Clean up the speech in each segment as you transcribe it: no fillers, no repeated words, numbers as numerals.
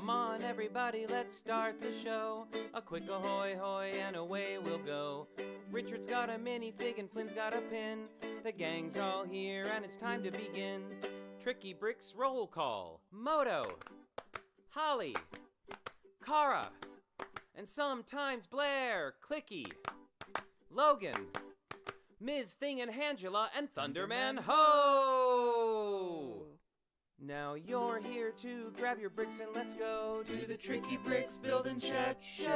Come on, everybody, let's start the show. A quick ahoy hoy and away we'll go. Richard's got a minifig and Flynn's got a pin. The gang's all here and it's time to begin. Tricky Bricks roll call. Moto, Holly, Kara, and sometimes Blair, Clicky, Logan, Ms. Thing and Angela, and Thunderman Ho! Now you're here to grab your bricks and let's go to the Tricky Bricks Build and Chat Show!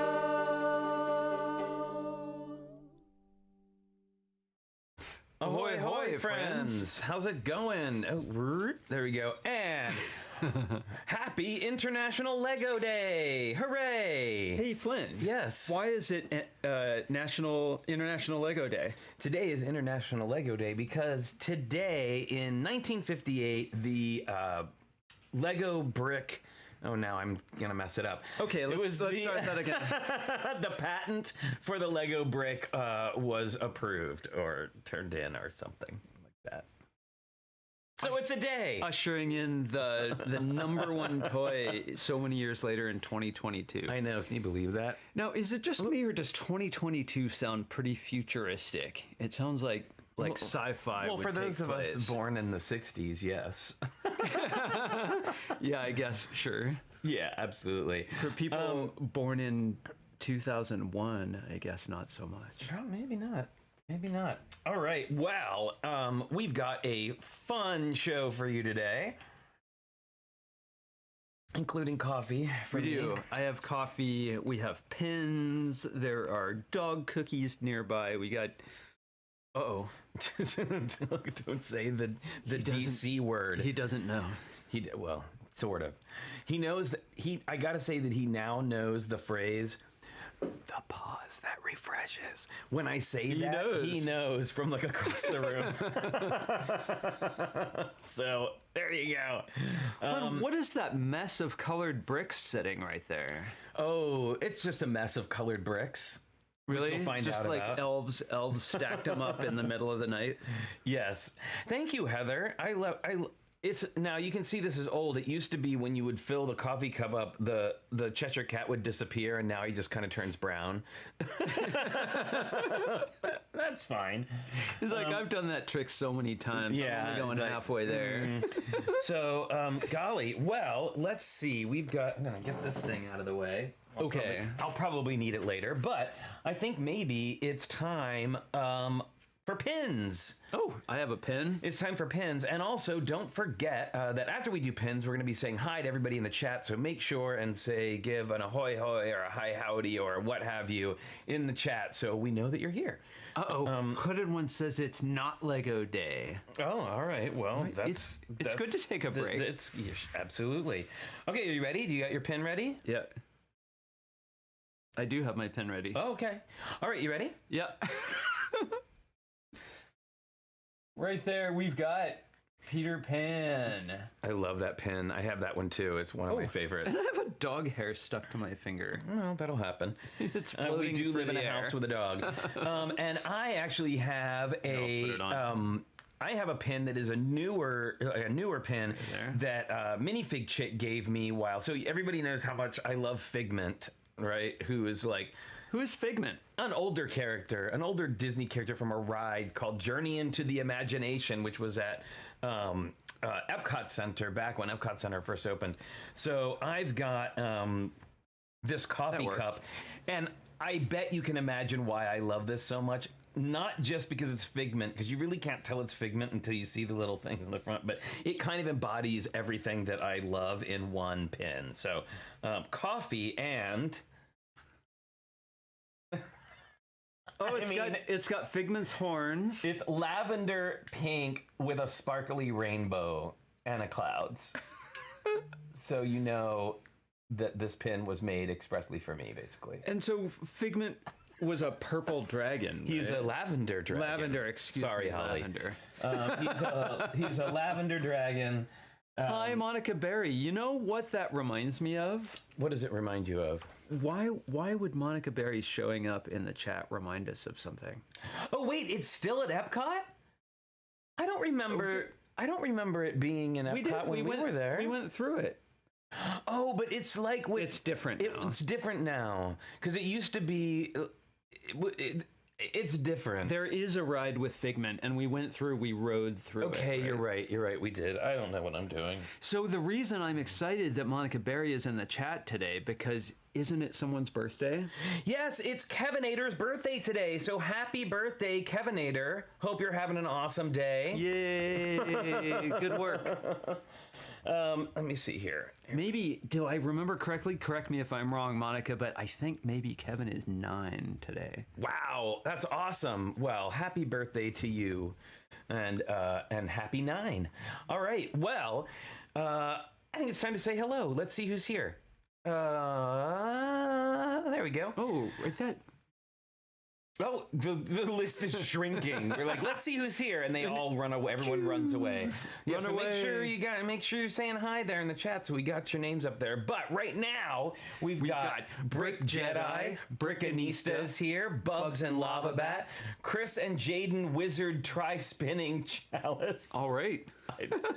Ahoy, hoy, friends! How's it going? Oh, there we go. And happy International Lego Day! Hooray! Hey, Flynn. Yes. Why is it International Lego Day? Today is International Lego Day because today in 1958, the Lego brick. Oh, now I'm gonna mess it up. Okay, let's start that again. The patent for the Lego brick was approved or turned in or something like that. So it's a day. Ushering in the number one toy so many years later in 2022. I know. Can you believe that? Now, is it just me or does 2022 sound pretty futuristic? It sounds like sci-fi. Well, for those of us born in the 60s, yes. Yeah, I guess, sure. Yeah, absolutely. For people born in 2001, I guess not so much. Well, maybe not. Maybe not. All right. Well, we've got a fun show for you today, including coffee. We do. I have coffee. We have pins. There are dog cookies nearby. We got. Uh-oh. Don't say the DC word. He doesn't know. Well, sort of. He knows that I gotta say that he now knows the phrase, the pause that refreshes. When I say he knows from like across the room. So there you go. What is that mess of colored bricks sitting right there? Oh, it's just a mess of colored bricks. Really? We'll find just out like about. elves stacked them up in the middle of the night. Yes. Thank you, Heather. It's now you can see this is old. It used to be when you would fill the coffee cup up, the Cheshire Cat would disappear, and now he just kind of turns brown. That's fine. It's like I've done that trick so many times. Yeah, I'm only going halfway there. So, golly. Well, let's see. I'm gonna get this thing out of the way. Okay. I'll probably need it later, but I think maybe it's time for pins. Oh, I have a pin. It's time for pins. And also, don't forget that after we do pins, we're going to be saying hi to everybody in the chat. So make sure and give an ahoy hoy or a hi howdy or what have you in the chat so we know that you're here. Uh-oh. Hooded One says it's not Lego Day. Oh, all right. Well, it's good to take a break. Absolutely. Okay, are you ready? Do you got your pin ready? Yeah. I do have my pin ready. Oh, okay. All right, you ready? Yep. Right there, we've got Peter Pan. I love that pin. I have that one too. It's one of my favorites. I have a dog hair stuck to my finger. Well, that'll happen. It's we do live in a house with a dog. And I actually have I have a pin that is a newer pin that Minifig Chick gave me so everybody knows how much I love Figment, right? Who is Figment? An older character, an older Disney character from a ride called Journey into the Imagination, which was at Epcot Center back when Epcot Center first opened. So I've got this coffee cup, and I bet you can imagine why I love this so much. Not just because it's Figment, because you really can't tell it's Figment until you see the little things in the front, but it kind of embodies everything that I love in one pin. So coffee and... Oh, it's got Figment's horns. It's lavender pink with a sparkly rainbow and a clouds. So you know that this pin was made expressly for me, basically. And so Figment was a purple dragon. He's a lavender dragon. Sorry, Holly. Lavender. He's a lavender dragon. Hi, Monica Berry. You know what that reminds me of? What does it remind you of? Why would Monica Berry showing up in the chat remind us of something? Oh wait, it's still at Epcot? I don't remember it being in Epcot when we were there. We went through it. Oh, but it's like It's different now. It's different now because it used to be. It's different. There is a ride with Figment, and we rode through it. Okay, you're right. We did. I don't know what I'm doing. So the reason I'm excited that Monica Berry is in the chat today, because isn't it someone's birthday? Yes, it's Kevinator's birthday today. So happy birthday, Kevinator. Hope you're having an awesome day. Yay! Good work. Let me see here. Maybe, do I remember correctly? Correct me if I'm wrong, Monica, but I think maybe Kevin is 9 today. Wow, that's awesome. Well, happy birthday to you, and happy 9. All right. Well, I think it's time to say hello. Let's see who's here. There we go. Oh, is that? Oh, the list is shrinking. We're like, let's see who's here, and they all run away. Everyone runs away. Yeah, so make sure you're saying hi there in the chat, so we got your names up there. But right now we've got Brick Jedi, Brickanistas here, Bugs and Lava Bat, Chris and Jaden Wizard Try Spinning Chalice. All right.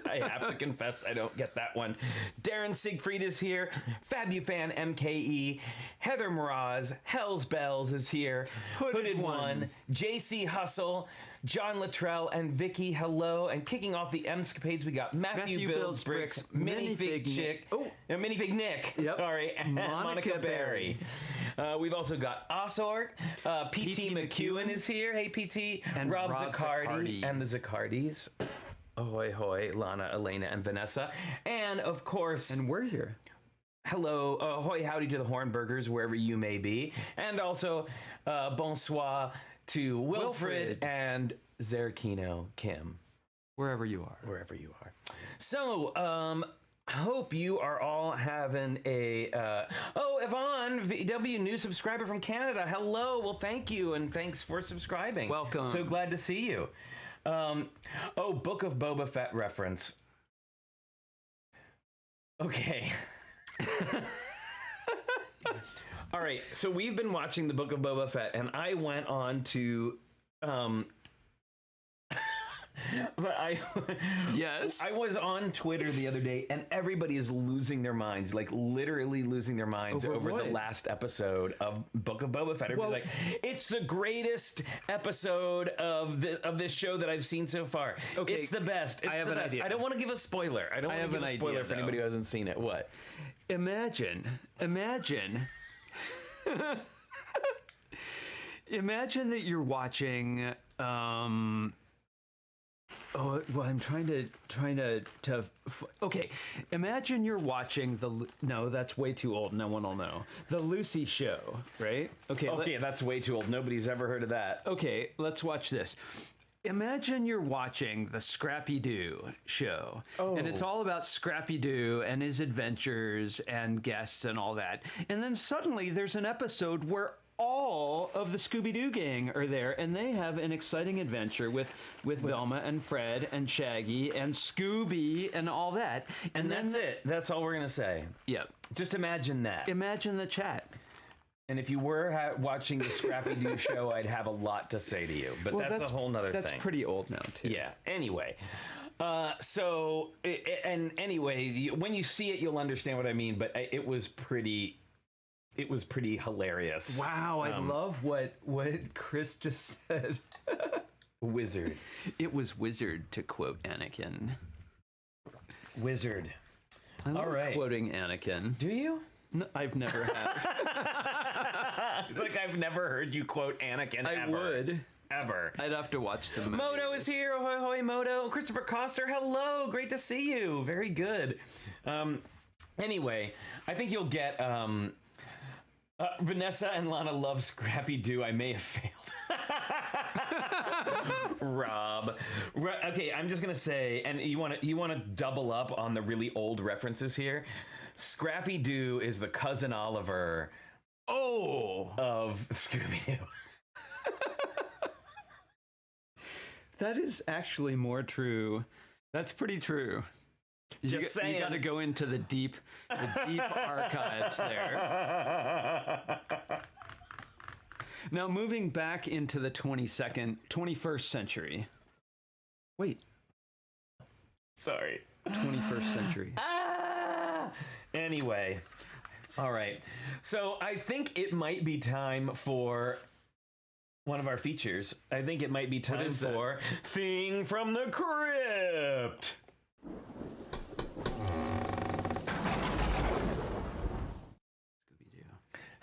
I have to confess, I don't get that one. Darren Siegfried is here. Fabufan MKE. Heather Mraz. Hells Bells is here. Hooded One. JC Hustle. John Luttrell and Vicky, hello. And kicking off the M-scapades, we got Matthew Builds Bricks, Minifig Chick. Minifig Nick. Yep. Sorry. And Monica Berry. We've also got Osorg. PT McEwen is here. Hey, PT. And Rob Zaccardi. And the Zaccardis. Ahoy, hoy, Lana, Elena, and Vanessa. And, of course... And we're here. Hello, ahoy, howdy to the Hornburgers, wherever you may be. And also, bonsoir to Wilfred and Zerkino Kim. Wherever you are. Wherever you are. So, hope you are all having a... Yvonne, VW, new subscriber from Canada. Hello, well, thank you, and thanks for subscribing. Welcome. So glad to see you. Book of Boba Fett reference. Okay. All right, so we've been watching the Book of Boba Fett, and I went on to Yes. I was on Twitter the other day, and everybody is losing their minds, like literally losing their minds over the last episode of Book of Boba Fett. Everybody's like, it's the greatest episode of this show that I've seen so far. Okay, it's the best. I have an idea. I don't want to give a spoiler. I don't want to give a spoiler for anybody who hasn't seen it. What? Imagine. Imagine that you're watching. I'm trying to. Okay, imagine you're watching No, that's way too old. No one will know. The Lucy Show, right? Okay, that's way too old. Nobody's ever heard of that. Okay, let's watch this. Imagine you're watching the Scrappy-Doo show, and it's all about Scrappy-Doo and his adventures and guests and all that. And then suddenly there's an episode where all of the Scooby-Doo gang are there, and they have an exciting adventure with Velma and Fred and Shaggy and Scooby and all that. And that's it. That's all we're going to say. Yep. Just imagine that. Imagine the chat. And if you were watching the Scrappy-Doo show, I'd have a lot to say to you. But that's a whole nother thing. That's pretty old now, too. Yeah. Anyway. Anyway, when you see it, you'll understand what I mean. But it was pretty hilarious. Wow, I love what Chris just said. Wizard. It was wizard, to quote Anakin. Wizard. I love quoting Anakin. Do you? No, I've never had. It's like I've never heard you quote Anakin I would. Ever. I'd have to watch the movie. Moto is here. Ahoy, hoy, Moto. Christopher Coster, hello. Great to see you. Very good. Anyway, I think you'll get... Vanessa and Lana love Scrappy-Doo. I may have failed. Rob. Okay, I'm just going to say, and you want to double up on the really old references here. Scrappy-Doo is the cousin Oliver of Scooby-Doo. That is actually more true. That's pretty true. Just saying. You got to go into the deep archives there. Now, moving back into the 21st century. Wait. Sorry. 21st century. Anyway, all right. So I think it might be time for one of our features. I think it might be time for Thing from the Crypt.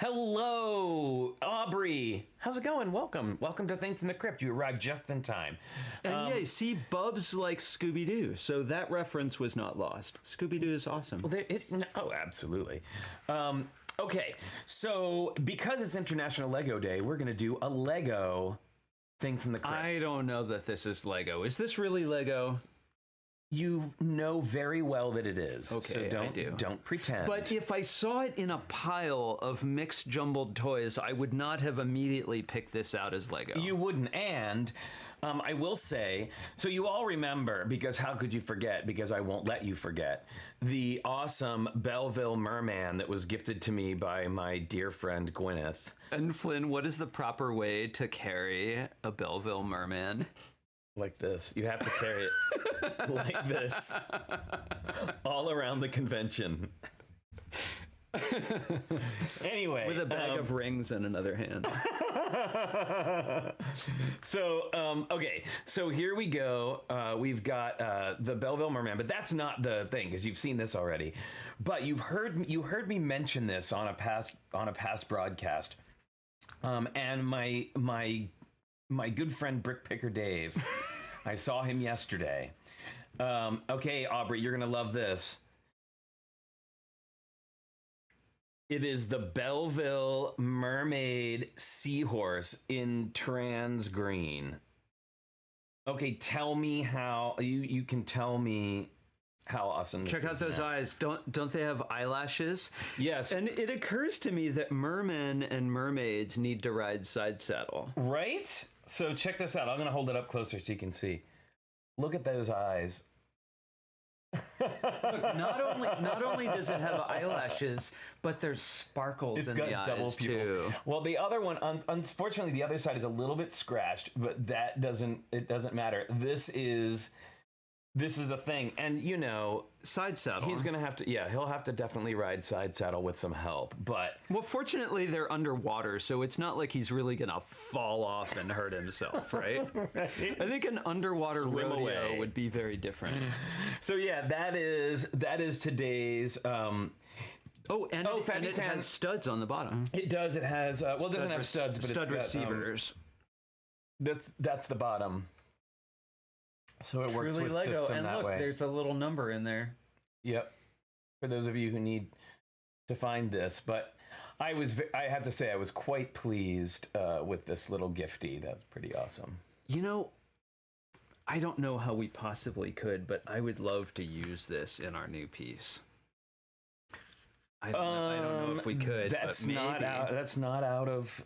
Hello, Aubrey. How's it going? Welcome to Thing from the Crypt. You arrived just in time. And yeah, see, Bubs like Scooby-Doo, so that reference was not lost. Scooby-Doo is awesome. Well, absolutely. Okay, so because it's International Lego Day, we're going to do a Lego Thing from the Crypt. I don't know that this is Lego. Is this really Lego? You know very well that it is. Okay, so don't pretend. But if I saw it in a pile of mixed jumbled toys, I would not have immediately picked this out as Lego. You wouldn't. And I will say, so you all remember, because how could you forget, because I won't let you forget, the awesome Belleville Merman that was gifted to me by my dear friend Gwyneth. And Flynn, what is the proper way to carry a Belleville Merman? Like this. You have to carry it like this all around the convention. Anyway. With a bag of rings in another hand. So, okay. So here we go. We've got the Belleville Merman, but that's not the thing because you've seen this already. But you heard me mention this on a past broadcast. And my good friend Brick Picker Dave, I saw him yesterday. Okay, Aubrey, you're going to love this. It is the Belleville Mermaid Seahorse in trans green. Okay, tell me how, you can tell me how awesome this is. Check out those eyes. Don't they have eyelashes? Yes. And it occurs to me that mermen and mermaids need to ride side saddle. Right? So check this out. I'm going to hold it up closer so you can see. Look at those eyes. Look, not only does it have eyelashes, but there's sparkles in the eyes too. Well, the other one, unfortunately, the other side is a little bit scratched, but it doesn't matter. This is a thing, and you know, side saddle. He's gonna have to, he'll have to definitely ride side saddle with some help. But well, fortunately, they're underwater, so it's not like he's really gonna fall off and hurt himself, right? Right. I think an underwater rodeo would be very different. So yeah, that is today's. And it has studs on the bottom. It does. It has. It doesn't have studs, but stud it's got, receivers. That's the bottom. So it works with Lego. system and that look, way. There's a little number in there. Yep. For those of you who need to find this, but I have to say I was quite pleased with this little gifty. That's pretty awesome. You know, I don't know how we possibly could, but I would love to use this in our new piece. I don't know if we could. That's but maybe.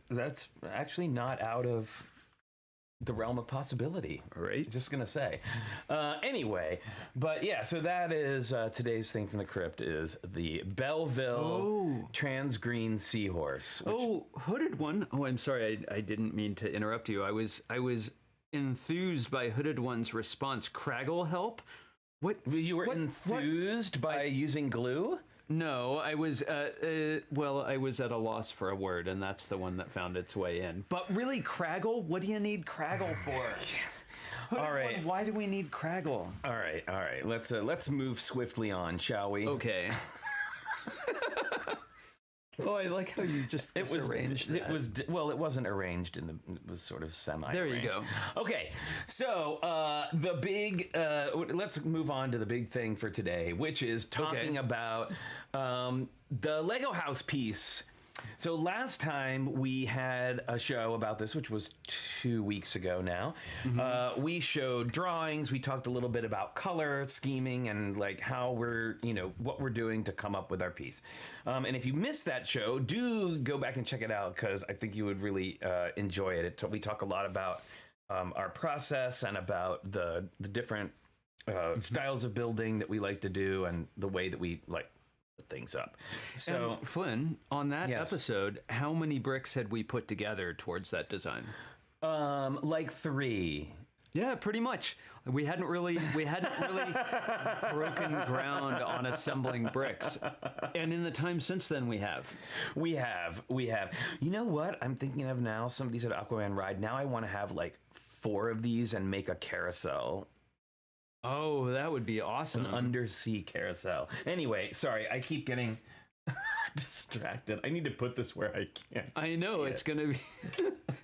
That's actually not out of the realm of possibility. Right. Just gonna say. Anyway, but yeah, so that is today's Thing from the Crypt is the Belleville trans green seahorse. Hooded one. Oh, I'm sorry. I didn't mean to interrupt you. I was enthused by Hooded One's response. Craggle help? What? You were enthused by using glue? No, I was, I was at a loss for a word, and that's the one that found its way in. But really, Craggle? What do you need Craggle for? All right. Why do we need Craggle? All right. Let's move swiftly on, shall we? Okay. Oh, I like how you just arranged that. It wasn't arranged it was sort of semi-arranged. There you go. Okay, so the big, let's move on to the big thing for today, which is talking about the Lego house piece. So last time we had a show about this, which was 2 weeks ago now. Mm-hmm. We showed drawings. We talked a little bit about color scheming and like how we're, what we're doing to come up with our piece. And if you missed that show, do go back and check it out because I think you would really enjoy it. We talk a lot about our process and about the different styles of building that we like to do and the way that we like things up. So and Flynn, on that episode, how many bricks had we put together towards that design? Like 3. Yeah, pretty much. We hadn't really broken ground on assembling bricks. And in the time since then, we have. We have. You know what I'm thinking of now? Somebody said Aquaman ride. Now I want to have like 4 of these and make a carousel. Oh, that would be awesome. An undersea carousel. Anyway, sorry, I keep getting distracted. I need to put this where I can't. I know it's going to be.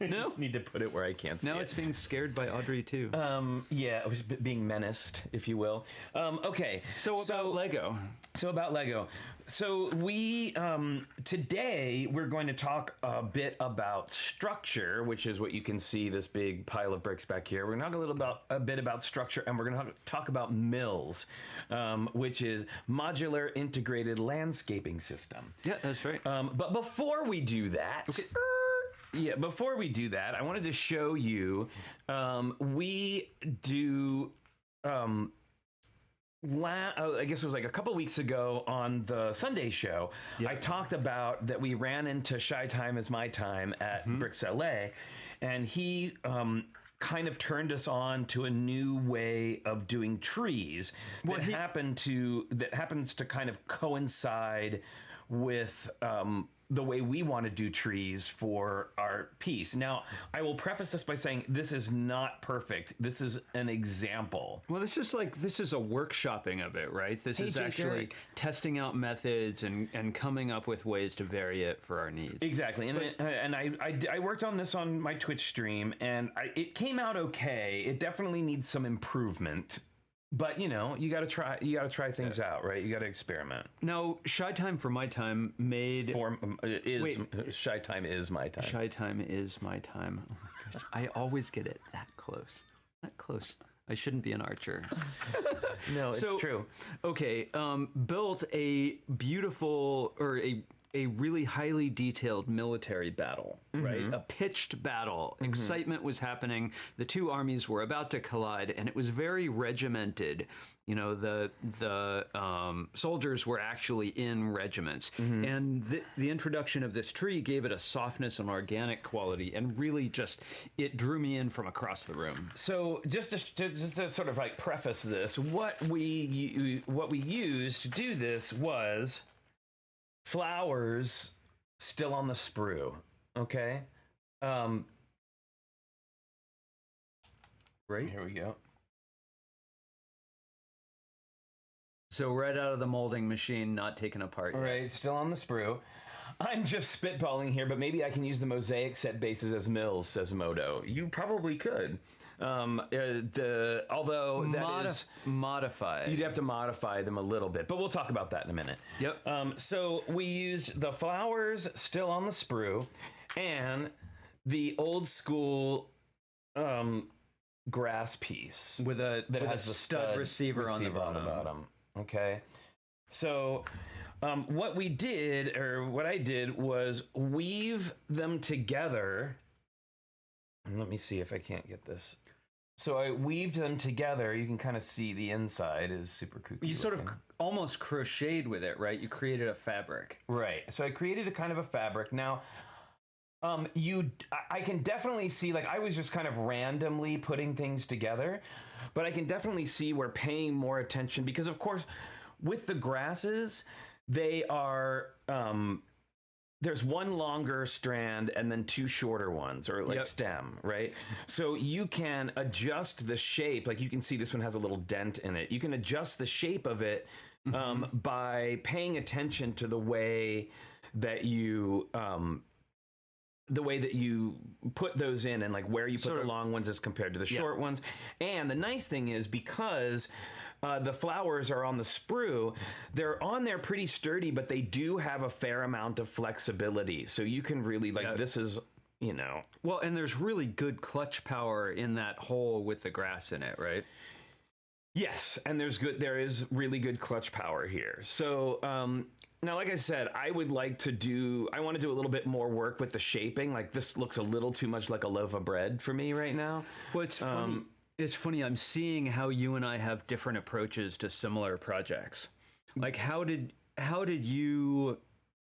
I just need to put it where I can't see Now it's being scared by Audrey too. Yeah, it was being menaced, if you will. Okay. So about Lego. So we today we're going to talk a bit about structure, which is what you can see, this big pile of bricks back here. We're going to talk a bit about structure, and we're going to talk about MILS, which is Modular Integrated Landscaping System. Yeah, that's right. But before we do that. Okay. Yeah, before we do that, I wanted to show you, we do, I guess it was like a couple weeks ago on the Sunday show, I talked about that we ran into Shy Time Is My Time at Bricks LA, and he kind of turned us on to a new way of doing trees that happens to kind of coincide with the way we want to do trees for our piece. Now, I will preface this by saying this is not perfect. This is an example. Well, this is a workshopping of it, right? This is actually testing out methods and coming up with ways to vary it for our needs. Exactly. And I worked on this on my Twitch stream, and it came out okay. It definitely needs some improvement. But you got to try things out, right? You got to experiment. Now, Shy Time for My Time made Shy Time Is My Time. Shy Time Is My Time. Oh my gosh, I always get it that close. That close. I shouldn't be an archer. No, it's true. Okay, built a beautiful a really highly detailed military battle, right? A pitched battle. Excitement was happening. The two armies were about to collide, and it was very regimented. The soldiers were actually in regiments, and the introduction of this tree gave it a softness and organic quality, and really it drew me in from across the room. So just to sort of like preface this, what we used to do this was flowers still on the sprue, okay? Right, here we go. So right out of the molding machine, not taken apart yet. Right, still on the sprue. I'm just spitballing here, but maybe I can use the mosaic set bases as MILS, says Modo. You probably could. Although that is modified. You'd have to modify them a little bit, but we'll talk about that in a minute. Yep. So we used the flowers still on the sprue and the old school grass piece with that has the stud receiver on the bottom. Okay. So what I did was weave them together. And let me see if I can't get this. So I weaved them together. You can kind of see the inside is super kooky. You sort of almost crocheted with it, right? You created a fabric. Right. So I created a kind of a fabric. Now, I can definitely see, like, I was just kind of randomly putting things together, but I can definitely see we're paying more attention because, of course, with the grasses, they are, there's one longer strand and then two shorter ones, or like stem, right? So you can adjust the shape. Like you can see this one has a little dent in it. You can adjust the shape of it by paying attention to the way that you put those in, and like where you put the long ones as compared to the short ones. And the nice thing is, because the flowers are on the sprue, they're on there pretty sturdy, but they do have a fair amount of flexibility. So you can really, like, this is, Well, and there's really good clutch power in that hole with the grass in it, right? Yes, and there is really good clutch power here. So, now, like I said, I want to do a little bit more work with the shaping. Like, this looks a little too much like a loaf of bread for me right now. Well, it's funny. It's funny. I'm seeing how you and I have different approaches to similar projects. Like, how did you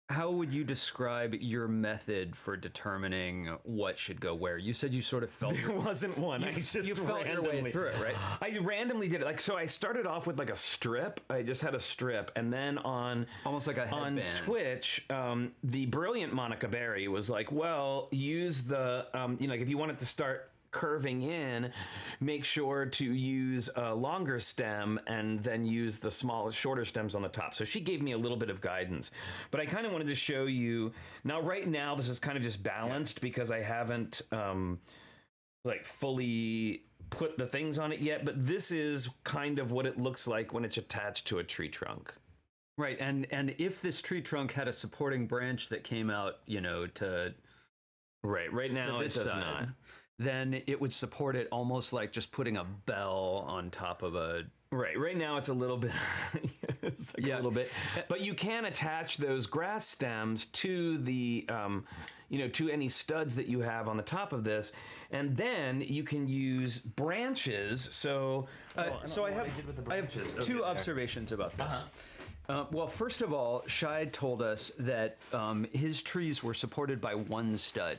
How would you describe your method for determining what should go where? You said you sort of felt there wasn't one. I just you felt your way through it, right? I randomly did it. Like, so I started off with like a strip. I just had a strip, and then on almost like a headband. On Twitch, the brilliant Monica Berry was like, "Well, use the like if you want it to start curving in, make sure to use a longer stem and then use the shorter stems on the top." So she gave me a little bit of guidance, but I kind of wanted to show you now. Right now, this is kind of just balanced because I haven't like fully put the things on it yet, but this is kind of what it looks like when it's attached to a tree trunk. Right, and if this tree trunk had a supporting branch that came out, to right now it does not. Then it would support it almost like just putting a bell on top of a... Right now it's a little bit, it's like a little bit, but you can attach those grass stems to the, to any studs that you have on the top of this, and then you can use branches. So, I have two observations about this. Well, first of all, Shai told us that his trees were supported by one stud.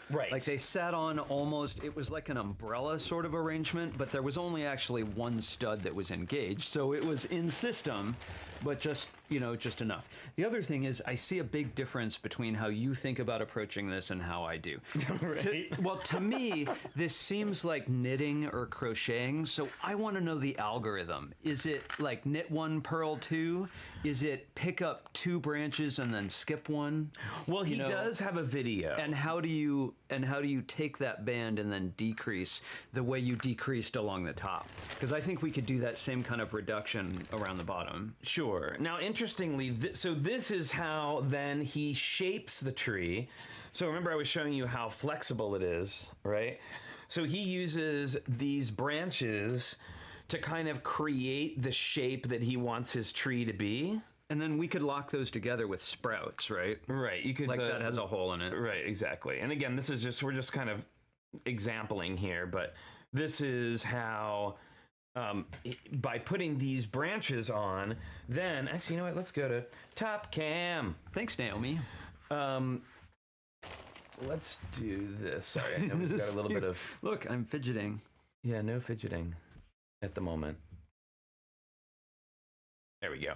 Right. Like they sat on it was like an umbrella sort of arrangement, but there was only actually one stud that was engaged. So it was in system, but just enough. The other thing is I see a big difference between how you think about approaching this and how I do. Right. To me, this seems like knitting or crocheting. So I want to know the algorithm. Is it like knit one, purl two? Is it pick up two branches and then skip one? Well, he does have a video. And how do you take that band and then decrease the way you decreased along the top? Because I think we could do that same kind of reduction around the bottom. Sure. Now, interestingly, so this is how then he shapes the tree. So remember I was showing you how flexible it is, right? So he uses these branches to kind of create the shape that he wants his tree to be. And then we could lock those together with sprouts, right? Right. You could that has a hole in it. Right, exactly. And again, we're just kind of exampling here, but this is how by putting these branches on, then actually, you know what? Let's go to top cam. Thanks, Naomi. Let's do this. Sorry, I know we've got a little bit of... Look, I'm fidgeting. Yeah, no fidgeting at the moment. There we go.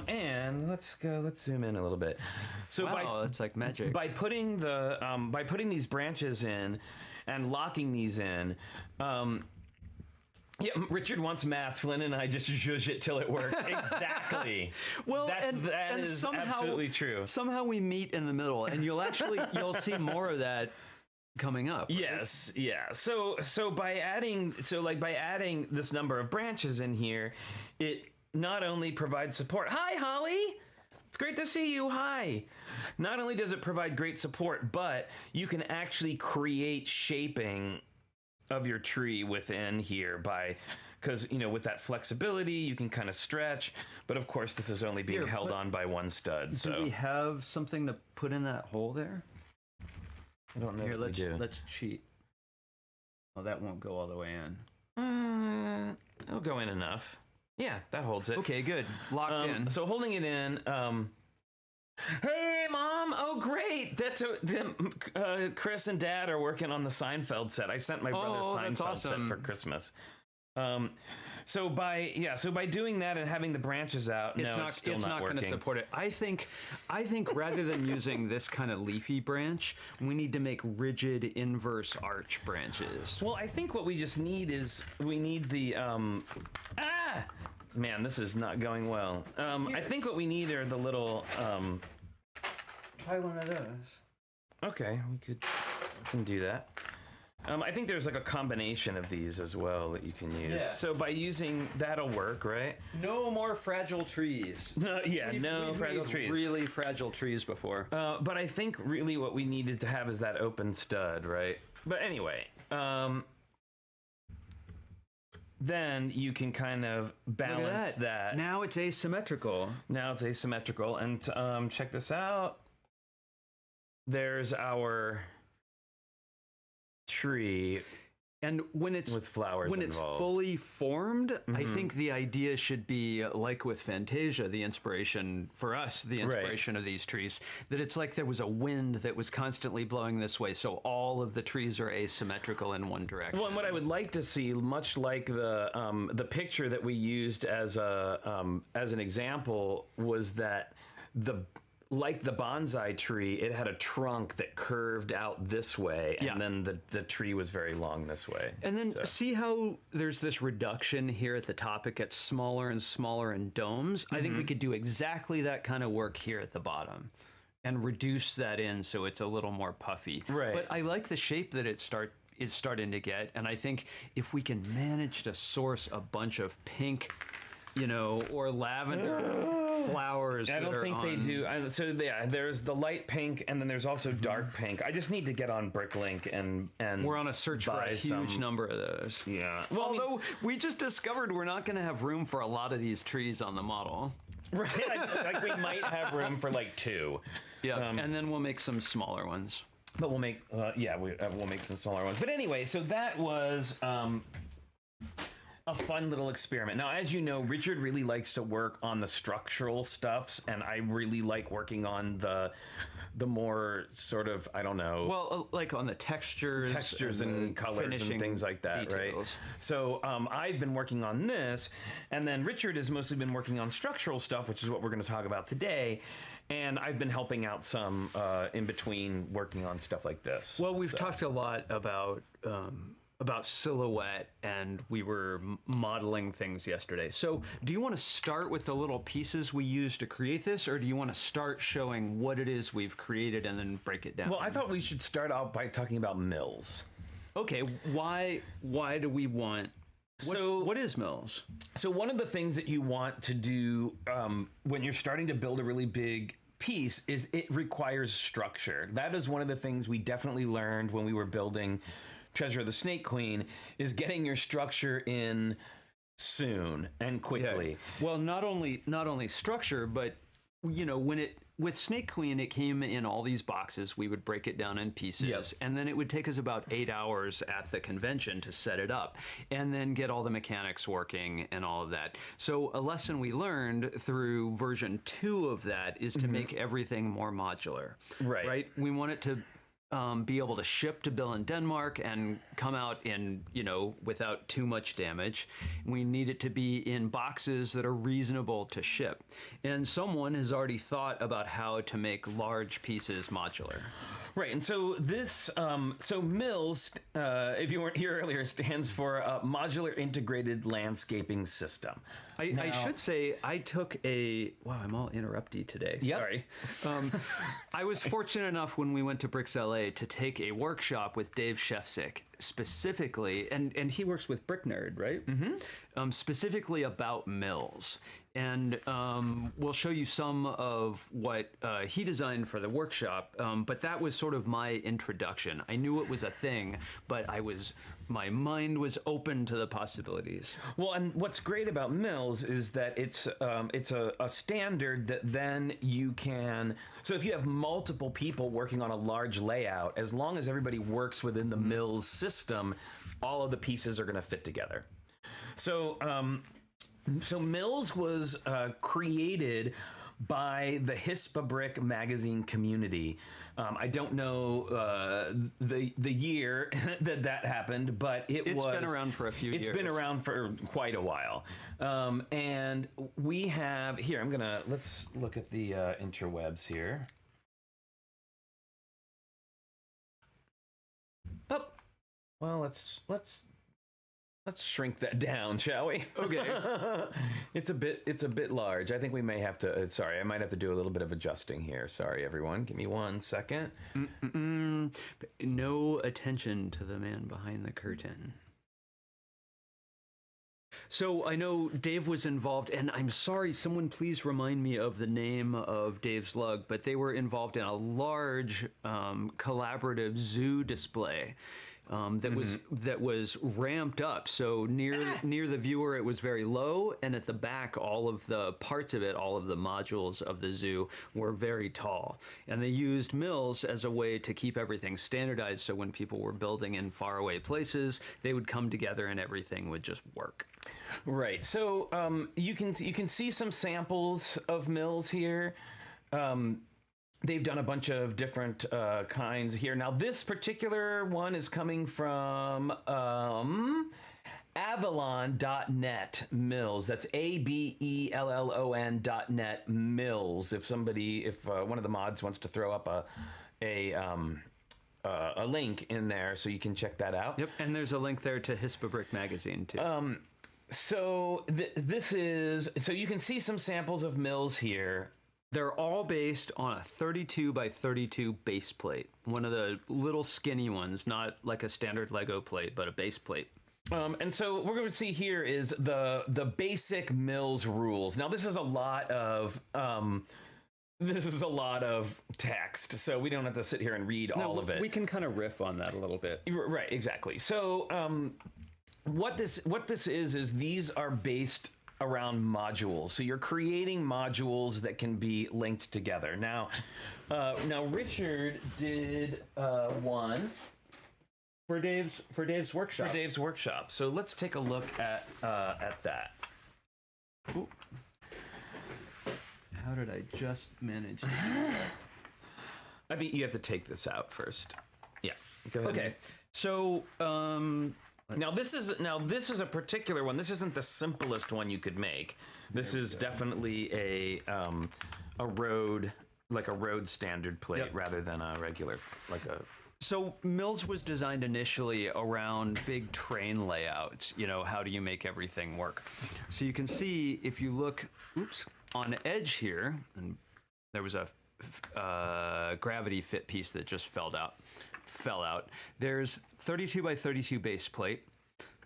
And let's zoom in a little bit. So wow, that's like magic. By putting these branches in and locking these in, yeah, Richard wants math. Flynn and I just zhuzh it till it works. Exactly. Well, that is somehow, absolutely true. Somehow we meet in the middle, and you'll see more of that coming up. Right? Yes, yeah. So by adding this number of branches in here, it not only provides support. Hi, Holly. It's great to see you. Hi. Not only does it provide great support, but you can actually create shaping of your tree within here because with that flexibility you can kind of stretch, but of course this is only being held on by one stud. Do we have something to put in that hole there? I don't know. Here, let's cheat. Oh, that won't go all the way in. It'll go in enough. Yeah, that holds it. Okay, good. Locked in. So holding it in. Hey, Mom! Oh, great! That's Chris and Dad are working on the Seinfeld set. I sent my brother Seinfeld set for Christmas. So by doing that and having the branches out, it's still not working. Going to support it. I think rather than using this kind of leafy branch, we need to make rigid inverse arch branches. Well, I think what we just need is the man, this is not going well. I think what we need are the little try one of those. Okay, we can do that. I think there's like a combination of these as well that you can use. Yeah. So by using that'll work, right? No more fragile trees. We've fragile trees. Really fragile trees before. But I think really what we needed to have is that open stud, right? But anyway, then you can kind of balance that. Now it's asymmetrical. And check this out. There's our tree. And when it's with flowers it's involved. fully formed, I think the idea should be like with Fantasia, the inspiration for us, the inspiration of these trees, that it's like there was a wind that was constantly blowing this way, so all of the trees are asymmetrical in one direction. Well, and what I would like to see, much like the picture that we used as an example, was that like the bonsai tree, it had a trunk that curved out this way, and then the tree was very long this way. And then see how there's this reduction here at the top. It gets smaller and smaller in domes. I think we could do exactly that kind of work here at the bottom and reduce that in so it's a little more puffy. Right. But I like the shape that is starting to get, and I think if we can manage to source a bunch of pink, or lavender flowers. I don't think they do. So there's the light pink, and then there's also dark pink. I just need to get on Bricklink and we're on a search for a huge number of those. Yeah. Well, although we just discovered we're not going to have room for a lot of these trees on the model. Right. Like we might have room for like 2. Yeah. And then we'll make some smaller ones. But we'll make we'll make some smaller ones. But anyway, so that was a fun little experiment. Now, as you know, Richard really likes to work on the structural stuffs, and I really like working on the more sort of, I don't know. Well, like on the textures and colors and things like that, details. Right? So I've been working on this, and then Richard has mostly been working on structural stuff, which is what we're going to talk about today. And I've been helping out some in between working on stuff like this. Well, we've talked a lot about silhouette, and we were modeling things yesterday. So do you want to start with the little pieces we used to create this, or do you want to start showing what it is we've created and then break it down? Well, I thought we should start out by talking about MILS. Okay, why do we want... What is MILS? So one of the things that you want to do when you're starting to build a really big piece is it requires structure. That is one of the things we definitely learned when we were building Treasure of the Snake Queen, is getting your structure in soon and quickly. Yeah. Well, not only structure, but with Snake Queen, it came in all these boxes. We would break it down in pieces, and then it would take us about 8 hours at the convention to set it up, and then get all the mechanics working and all of that. So a lesson we learned through version 2 of that is to make everything more modular. Right? We want it to be able to ship to Bill in Denmark and come out in, without too much damage. We need it to be in boxes that are reasonable to ship. And someone has already thought about how to make large pieces modular. Right, and so this, MILS, if you weren't here earlier, stands for Modular Integrated Landscaping System. I should say I took wow, I'm all interrupty today. Yep. Sorry. I was fortunate enough when we went to Bricks LA to take a workshop with Dave Shefsick, specifically, and he works with Brick Nerd, right? Mm-hmm. Specifically about MILS. And we'll show you some of what he designed for the workshop, but that was sort of my introduction. I knew it was a thing, but my mind was open to the possibilities. Well, and what's great about MILS is that it's a standard that then you can. So if you have multiple people working on a large layout, as long as everybody works within the MILS system, all of the pieces are going to fit together. So MILS was created by the Hispa Brick magazine community. I don't know the year that happened, but it's been around for a few years. It's been around for quite a while. And we have here, let's look at the interwebs here. Oh, well, let's shrink that down, shall we? Okay. It's a bit large. I think we may have to. Sorry, I might have to do a little bit of adjusting here. Sorry, everyone. Give me 1 second. No attention to the man behind the curtain. So I know Dave was involved, and I'm sorry, someone please remind me of the name of Dave's lug, but they were involved in a large collaborative zoo display. that was ramped up. So near the viewer, it was very low, and at the back, all of the parts of it, all of the modules of the zoo were very tall. And they used mills as a way to keep everything standardized. So when people were building in faraway places, they would come together and everything would just work. Right. So you can see some samples of mills here. They've done a bunch of different kinds here. Now, this particular one is coming from Avalon.net mills. That's ABELLON.net mills. If one of the mods wants to throw up a link in there, so you can check that out. Yep, and there's a link there to Hispabrick magazine too. So you can see some samples of mills here. They're all based on a 32 by 32 base plate. One of the little skinny ones, not like a standard Lego plate, but a base plate. And so what we're going to see here is the basic mills rules. Now, this is a lot of text, so we don't have to sit here and read all of it. We can kind of riff on that a little bit. Right, exactly. So what this is these are based around modules. So you're creating modules that can be linked together. Now Richard did one for Dave's workshop. So let's take a look at that. Ooh. How did I just manage to do that? I think you have to take this out first. Yeah. Go ahead. Okay. So Now this is a particular one. This isn't the simplest one you could make. This is definitely a road standard plate rather than a regular So mills was designed initially around big train layouts. How do you make everything work? So you can see if you look, on the edge here, and there was a gravity fit piece that just fell out. There's 32 by 32 base plate.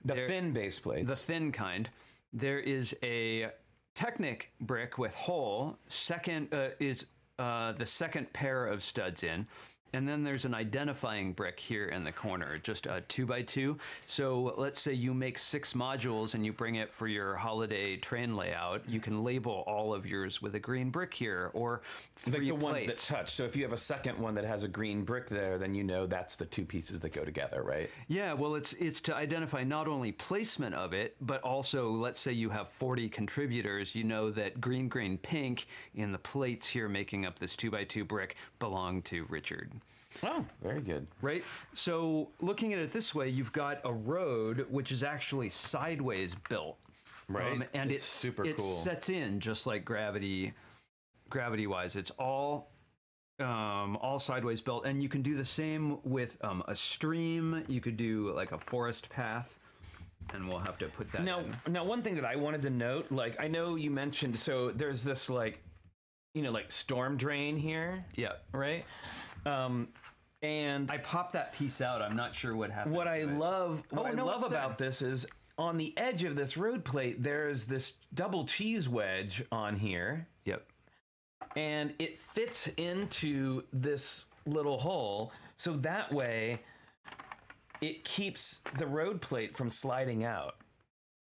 Thin base plate. The thin kind. There is a Technic brick with hole. Is the second pair of studs in. And then there's an identifying brick here in the corner, just a 2x2. So let's say you make 6 modules and you bring it for your holiday train layout. You can label all of yours with a green brick here, or 3 like the plates. Ones that touch. So if you have a second one that has a green brick there, then that's the 2 pieces that go together, right? Yeah, well, it's to identify not only placement of it, but also, let's say you have 40 contributors. You know that green, pink in the plates here making up this 2x2 brick belong to Richard. Oh, very good. Right? So looking at it this way, you've got a road which is actually sideways built. Right. And it's super cool. It sets in just like gravity-wise. It's all sideways built. And you can do the same with a stream. You could do like a forest path. And we'll have to put that in. Now, one thing that I wanted to note, I know you mentioned, so there's this storm drain here. Yeah. Right? And I popped that piece out. I'm not sure what happened. What I love about this is on the edge of this road plate, there's this double cheese wedge on here. Yep. And it fits into this little hole. So that way it keeps the road plate from sliding out,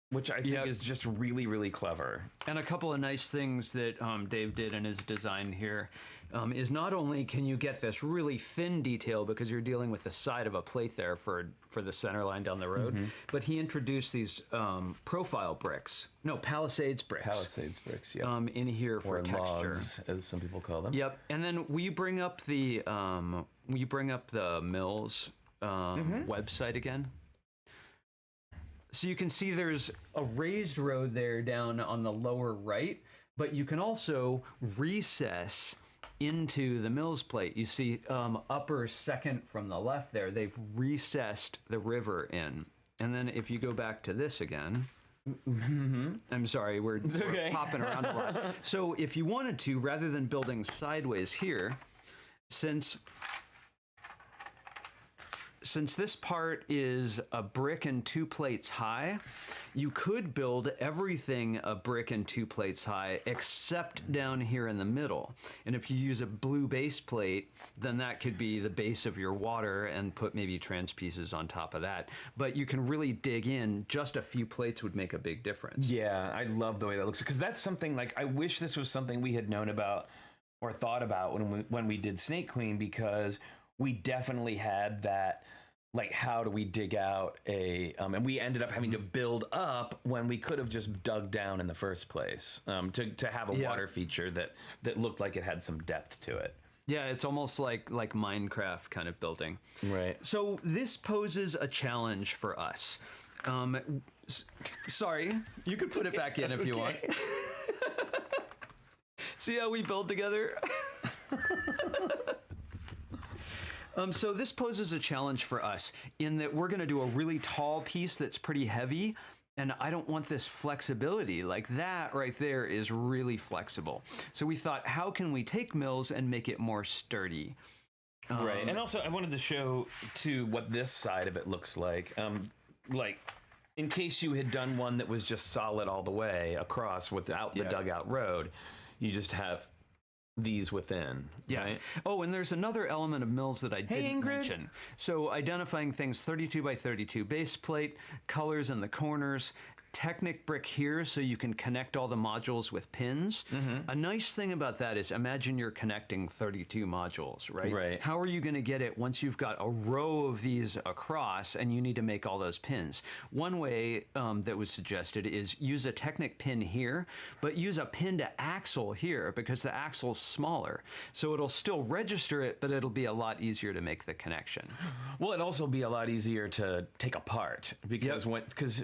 which I think is just really, really clever. And a couple of nice things that Dave did in his design here is not only can you get this really thin detail because you're dealing with the side of a plate there for the center line down the road, but he introduced these Palisades bricks, in here for texture, logs, as some people call them. Yep. And then will you bring up the mills website again? So you can see there's a raised road there down on the lower right, but you can also recess into the mills plate. You see upper second from the left there, they've recessed the river in. And then if you go back to this again, I'm sorry, we're popping around a lot. So if you wanted to, rather than building sideways here, since since this part is a brick and 2 plates high, you could build everything a brick and 2 plates high except down here in the middle. And if you use a blue base plate, then that could be the base of your water and put maybe trans pieces on top of that. But you can really dig in. Just a few plates would make a big difference. Yeah, I love the way that looks, because that's something like, I wish this was something we had known about or thought about when we did Snake Queen, because we definitely had that, like, how do we dig out and we ended up having to build up when we could have just dug down in the first place, to have a water feature that looked like it had some depth to it. Yeah, it's almost like Minecraft kind of building. Right. So this poses a challenge for us. Sorry, you could put it back in if you want. See how we build together? So this poses a challenge for us in that we're going to do a really tall piece that's pretty heavy, and I don't want this flexibility. Like that right there is really flexible. So we thought, how can we take mills and make it more sturdy? Right. And also I wanted to show too what this side of it looks like. Like, in case you had done one that was just solid all the way across without the dugout road, you just have these within. Yeah. Right? Oh, and there's another element of mills that I didn't mention. So identifying things 32 by 32 base plate, colors in the corners, Technic brick here so you can connect all the modules with pins. A nice thing about that is, imagine you're connecting 32 modules, right? Right. How are you going to get it once you've got a row of these across and you need to make all those pins? One way that was suggested is use a Technic pin here, but use a pin to axle here, because the axle's smaller. So it'll still register it, but it'll be a lot easier to make the connection. Well, it'd also be a lot easier to take apart, because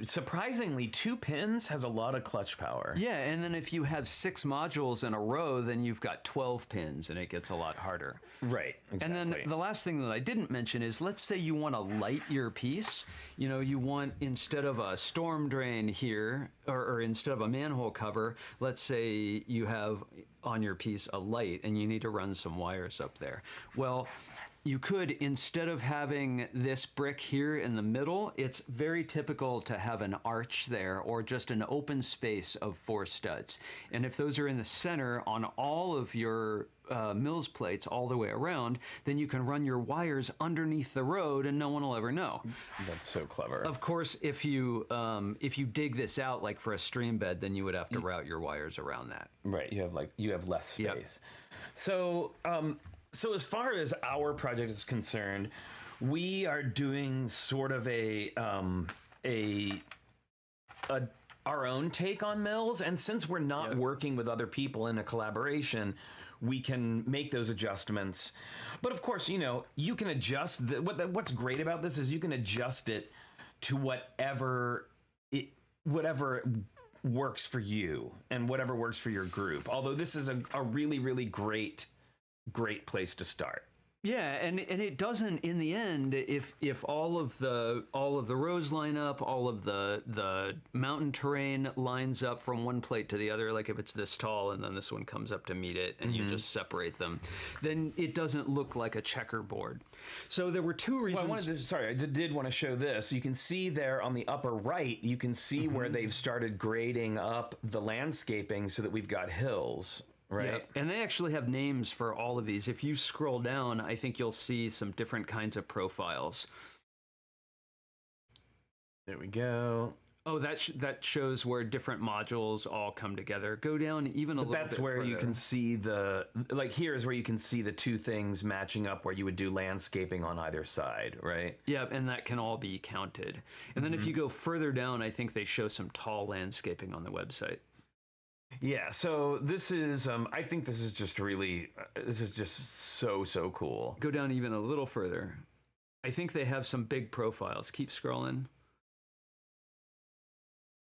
surprisingly, 2 pins has a lot of clutch power. Yeah, and then if you have 6 modules in a row, then you've got 12 pins, and it gets a lot harder. Right, exactly. And then the last thing that I didn't mention is, let's say you want to light your piece. You know, you want, instead of a storm drain here, or instead of a manhole cover, let's say you have on your piece a light, and you need to run some wires up there. Well, you could, instead of having this brick here in the middle, it's very typical to have an arch there, or just an open space of 4 studs. And if those are in the center on all of your mills plates all the way around, then you can run your wires underneath the road and no one will ever know. That's so clever. Of course, if you dig this out like for a stream bed, then you would have to route your wires around that. Right, you have less space. So so as far as our project is concerned, we are doing sort of our own take on mills, and since we're not working with other people in a collaboration, we can make those adjustments. But of course, you can adjust. What's great about this is you can adjust it to whatever works for you and whatever works for your group. Although this is a really, really great place to start. Yeah, and it doesn't, in the end, if all of the rows line up, all of the mountain terrain lines up from one plate to the other, like if it's this tall and then this one comes up to meet it and you just separate them, then it doesn't look like a checkerboard. So there were 2 reasons. I did want to show this. You can see there on the upper right, you can see where they've started grading up the landscaping so that we've got hills. Right. Yep. And they actually have names for all of these. If you scroll down, I think you'll see some different kinds of profiles. There we go. Oh, that shows where different modules all come together. Go down even a little bit. That's where further. You can see here is where you can see the 2 things matching up, where you would do landscaping on either side, right? Yeah, and that can all be counted. And then if you go further down, I think they show some tall landscaping on the website. Yeah, so this is, I think this is just so cool. Go down even a little further. I think they have some big profiles. Keep scrolling.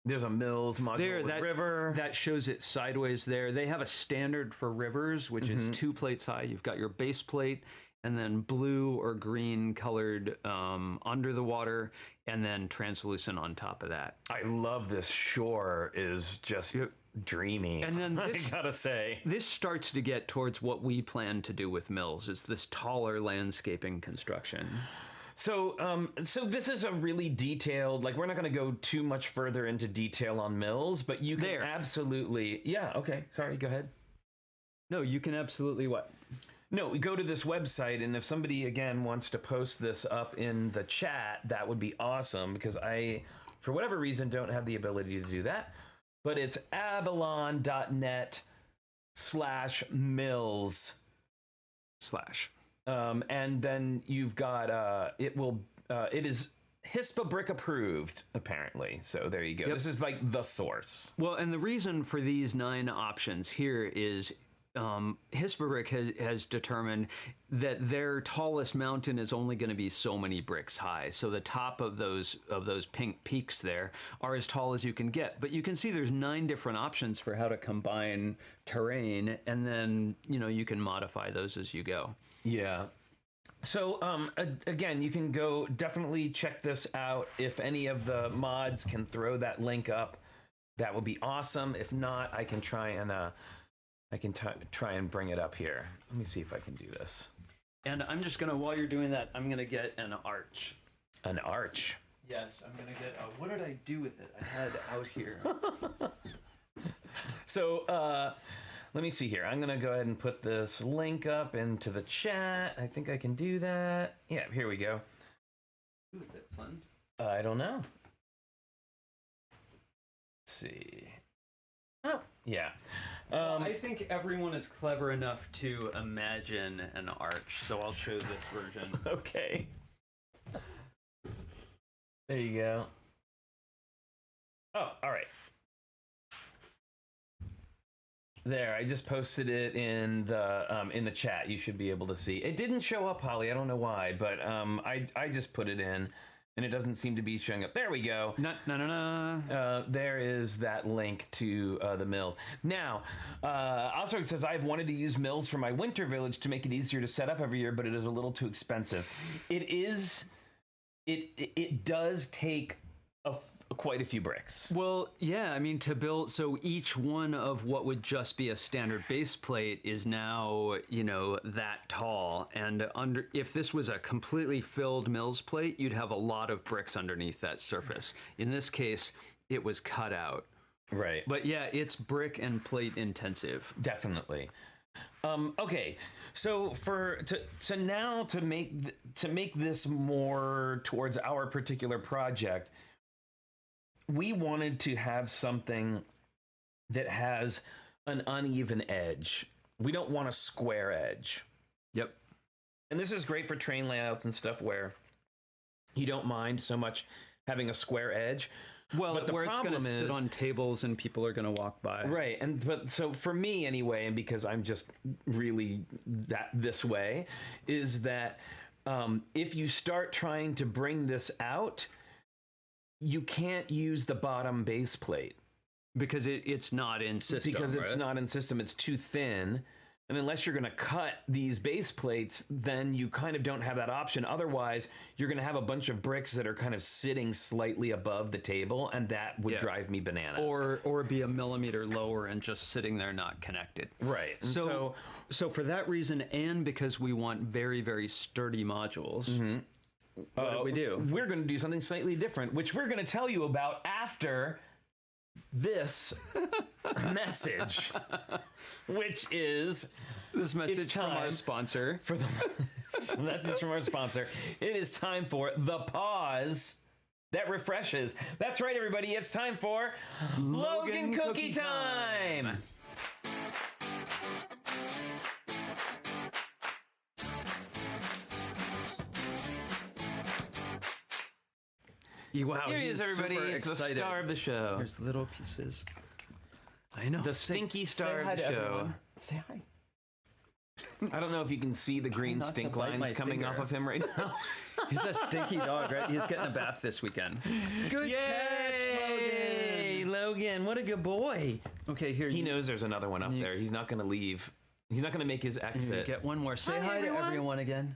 There's a Mills module with river. That shows it sideways there. They have a standard for rivers, which is 2 plates high. You've got your base plate, and then blue or green colored under the water, and then translucent on top of that. I love this shore is just... dreamy. And then this, I gotta say, this starts to get towards what we plan to do with mills, is this taller landscaping construction. So this is a really detailed, like, we're not going to go too much further into detail on mills, but you can absolutely, okay, sorry, go ahead. No, you can absolutely what? No, we go to this website, and if somebody, again, wants to post this up in the chat, that would be awesome, because I, for whatever reason, don't have the ability to do that, but it's abalon.net/mills/ and then you've got it is HISPA brick approved, apparently. So there you go. Yep. This is like the source. Well, and the reason for these 9 options here is HISPA brick has determined that their tallest mountain is only going to be so many bricks high. So the top of those pink peaks there are as tall as you can get. But you can see there's 9 different options for how to combine terrain, and then you can modify those as you go. Yeah. So again, you can go definitely check this out. If any of the mods can throw that link up, that would be awesome. If not, I can try and bring it up here. Let me see if I can do this. And I'm just gonna, while you're doing that, I'm gonna get an arch. An arch? Yes, I'm gonna get. What did I do with it? I had out here. So let me see here. I'm gonna go ahead and put this link up into the chat. I think I can do that. Yeah, here we go. Ooh, is that fun? I don't know. Let's see. Oh, yeah. I think everyone is clever enough to imagine an arch, so I'll show this version. Okay. There you go. Oh, all right. There, I just posted it in the chat. You should be able to see. It didn't show up, Holly. I don't know why, but I just put it in, and it doesn't seem to be showing up. There we go. No. There is that link to the mills. Now, also it says, I've wanted to use mills for my winter village to make it easier to set up every year, but it is a little too expensive. It is. It does take quite a few bricks. Well, yeah, I mean, to build, so each one of what would just be a standard base plate is now, that tall. And if this was a completely filled mills plate, you'd have a lot of bricks underneath that surface. In this case, it was cut out. Right. But yeah, it's brick and plate intensive. Definitely. Okay, so to make this more towards our particular project, we wanted to have something that has an uneven edge. We don't want a square edge. Yep. And this is great for train layouts and stuff where you don't mind so much having a square edge. Well, but where it's going to sit on tables and people are going to walk by. Right. But so for me anyway, and because I'm just really this way, is that if you start trying to bring this out, you can't use the bottom base plate. Because it's not in system. Because it's not in system. It's too thin. And unless you're going to cut these base plates, then you kind of don't have that option. Otherwise, you're going to have a bunch of bricks that are kind of sitting slightly above the table, and that would drive me bananas. Or be a millimeter lower and just sitting there not connected. Right. So for that reason, and because we want very, very sturdy modules, what do we do? We're going to do something slightly different, which we're going to tell you about after this message, which is this message from our sponsor. For the message from our sponsor, it is time for the pause that refreshes. That's right, everybody. It's time for Logan Cookie Time. Wow, here he is, everybody. It's excited. The star of the show. There's little pieces. I know. The stinky star of the show. Everyone. Say hi. I don't know if you can see the green stink lines coming off of him right now. He's a stinky dog, right? He's getting a bath this weekend. Good catch, Logan. What a good boy. Okay, here. He knows there's another one up there. He's not going to leave. He's not going to make his exit. Get one more. Say hi to everyone again.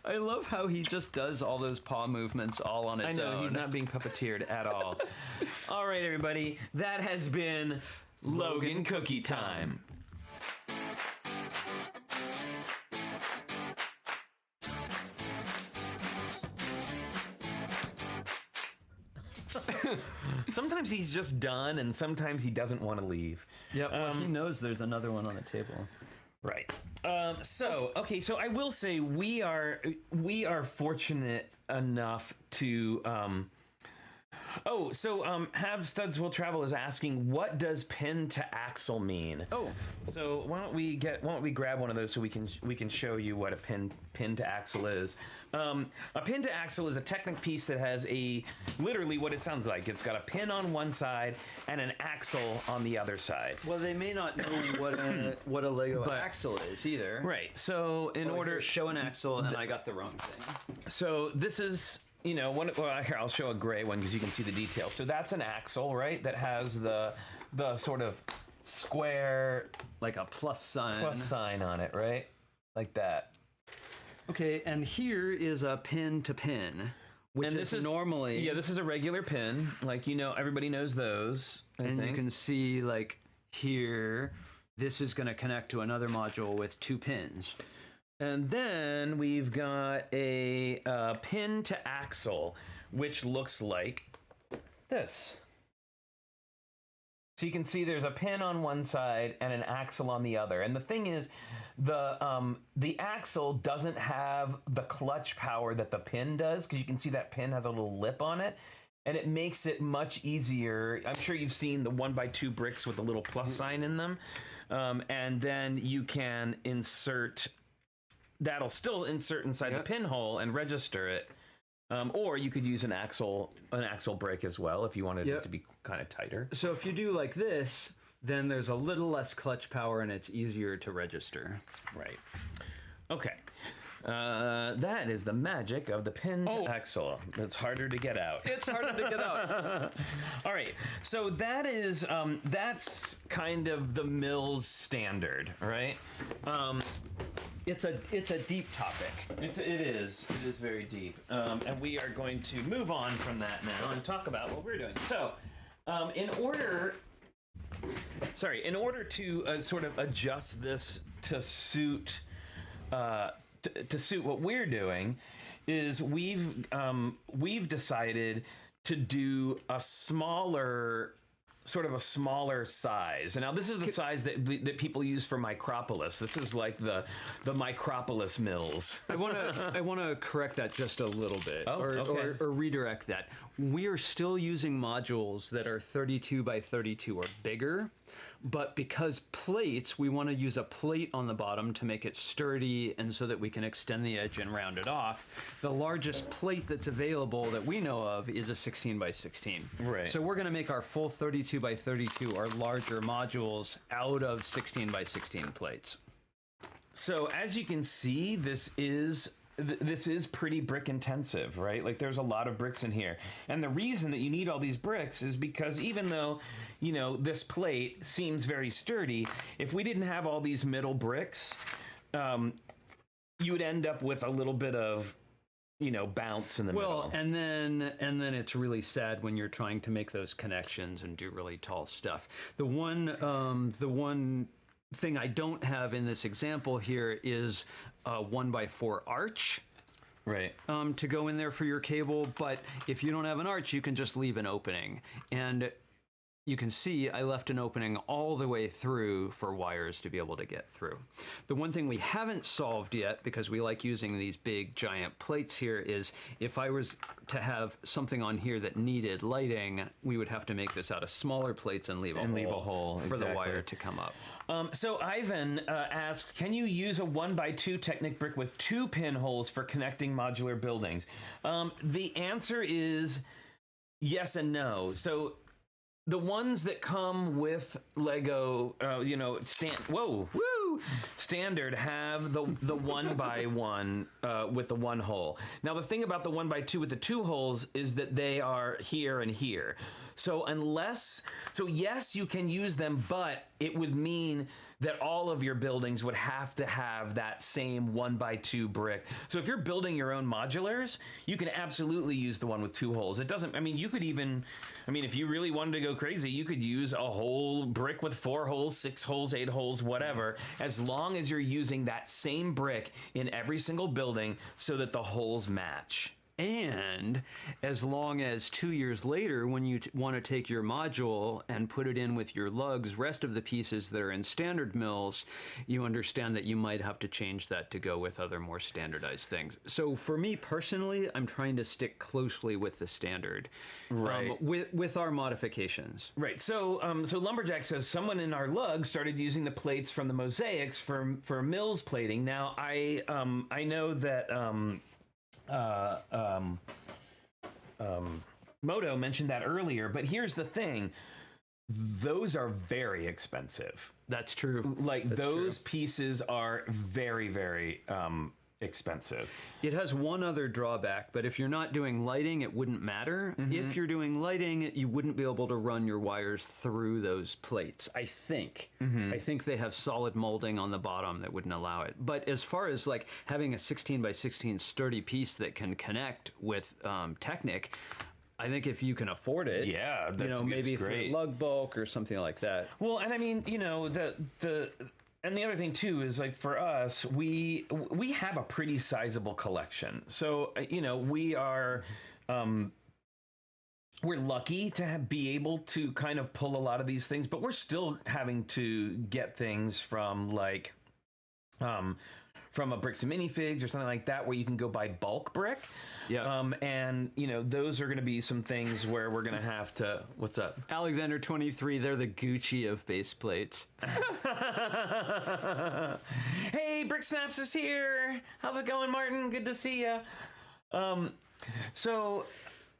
I love how he just does all those paw movements all on its own. I know, he's not being puppeteered at all. All right, everybody. That has been Logan Cookie Time. Sometimes he's just done, and sometimes he doesn't want to leave. Yeah, he knows there's another one on the table. Right. So I will say we are fortunate enough to. Have Studs Will Travel is asking, what does pin to axle mean? Oh, so why don't we grab one of those so we can show you what a pin to axle is. A pin to axle is a Technic piece that has literally what it sounds like. It's got a pin on one side and an axle on the other side. Well, they may not know what a Lego axle is either. Right. So in order to show an axle, and I got the wrong thing. So this is. Here, I'll show a gray one because you can see the detail. So that's an axle, right? That has the sort of square, like a plus sign on it, right? Like that. Okay, and here is a pin to pin, which is normally... Yeah, this is a regular pin. Like, everybody knows those, I think. You can see, like, here, this is going to connect to another module with 2 pins. And then we've got a pin to axle, which looks like this. So you can see there's a pin on one side and an axle on the other. And the thing is, the axle doesn't have the clutch power that the pin does, because you can see that pin has a little lip on it. And it makes it much easier. I'm sure you've seen the 1x2 bricks with a little plus sign in them. And then you can insert... That'll still insert inside the pinhole and register it, or you could use an axle brick as well if you wanted it to be kind of tighter. So if you do like this, then there's a little less clutch power and it's easier to register. Right. Okay. That is the magic of the pin axle. It's harder to get out. It's harder to get out. All right. So that is that's kind of the MILS standard, right? It's a deep topic. It is very deep, and we are going to move on from that now and talk about what we're doing. So, in order to sort of adjust this to suit what we're doing, is we've decided to do a smaller size. And now this is the size that people use for Micropolis. This is like the Micropolis MILS. I want to correct that just a little bit, or redirect that. We are still using modules that are 32 by 32 or bigger, but because plates, we want to use a plate on the bottom to make it sturdy and so that we can extend the edge and round it off. The largest plate that's available that we know of is a 16 by 16. Right. So we're going to make our full 32 by 32 or larger modules out of 16 by 16 plates. So as you can see, this is pretty brick intensive, right? Like there's a lot of bricks in here. And the reason that you need all these bricks is because even though, this plate seems very sturdy, if we didn't have all these middle bricks, you would end up with a little bit of, bounce in the middle. Well, and then it's really sad when you're trying to make those connections and do really tall stuff. The one thing I don't have in this example here is a 1x4 arch, right? To go in there for your cable. But if you don't have an arch, you can just leave an opening. And you can see I left an opening all the way through for wires to be able to get through. The one thing we haven't solved yet, because we like using these big giant plates here, is if I was to have something on here that needed lighting, we would have to make this out of smaller plates and leave a hole for the wire to come up. So Ivan asked, can you use a 1x2 Technic brick with 2 pinholes for connecting modular buildings? The answer is yes and no. So the ones that come with Lego, standard have the 1x1 with the 1 hole. Now the thing about the 1x2 with the 2 holes is that they are here and here. So yes, you can use them, but it would mean that all of your buildings would have to have that same 1x2 brick. So if you're building your own modulars, you can absolutely use the one with 2 holes. It doesn't, you could even, if you really wanted to go crazy, you could use a whole brick with 4 holes, 6 holes, 8 holes, whatever, as long as you're using that same brick in every single building so that the holes match. And as long as 2 years later, when you want to take your module and put it in with your lugs, rest of the pieces that are in standard mills, you understand that you might have to change that to go with other more standardized things. So for me personally, I'm trying to stick closely with the standard, right? With our modifications, right? So Lumberjack says someone in our lug started using the plates from the mosaics for mills plating. Now I know that Moto mentioned that earlier, but here's the thing. Those are very expensive. That's true. Those pieces are very, very expensive. It has one other drawback, but if you're not doing lighting, it wouldn't matter. If you're doing lighting, you wouldn't be able to run your wires through those plates, I think. I think they have solid molding on the bottom that wouldn't allow it. But as far as like having a 16 by 16 sturdy piece that can connect with Technic, I think if you can afford it, yeah, that's maybe great. for lug bulk or something like that. Well, and I mean, and the other thing too is like for us, we have a pretty sizable collection. So we are we're lucky to be able to kind of pull a lot of these things, but we're still having to get things from like from a Bricks and Minifigs or something like that, where you can go buy bulk brick. Yeah. And those are going to be some things where we're going to have to. What's up, Alexander 23? They're the Gucci of base plates. Hey, Brick Snaps is here. How's it going, Martin? Good to see you.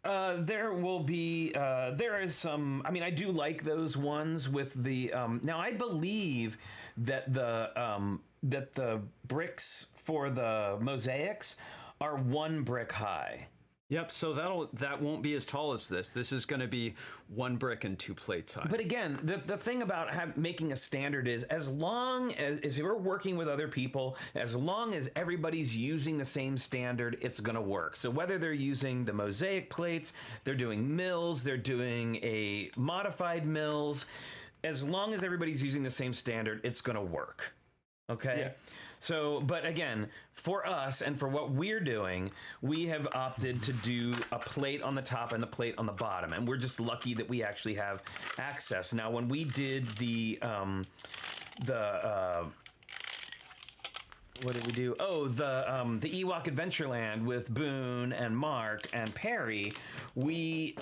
There will be. There is some. I mean, I do like those ones with the. Now, I believe that the bricks for the mosaics are 1 brick high. Yep, so that won't be as tall as this. This is going to be 1 brick and 2 plates high. But again, the thing about making a standard is, as long as if you're working with other people, as long as everybody's using the same standard, it's going to work. So whether they're using the mosaic plates, they're doing mills, they're doing a modified mills, as long as everybody's using the same standard, it's going to work. Okay. Yeah. So, but again, for us and for what we're doing, we have opted to do a plate on the top and a plate on the bottom. And we're just lucky that we actually have access. Now, when we did what did we do? Oh, the Ewok Adventureland with Boone and Mark and Perry, we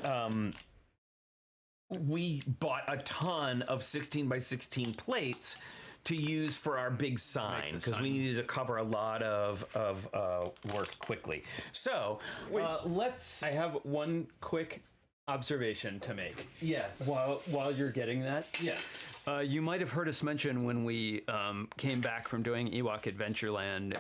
bought a ton of 16 by 16 plates to use for our big sign, because we needed to cover a lot of work quickly. So let's. I have one quick observation to make. Yes. While you're getting that. Yes. You might have heard us mention when we came back from doing Ewok Adventureland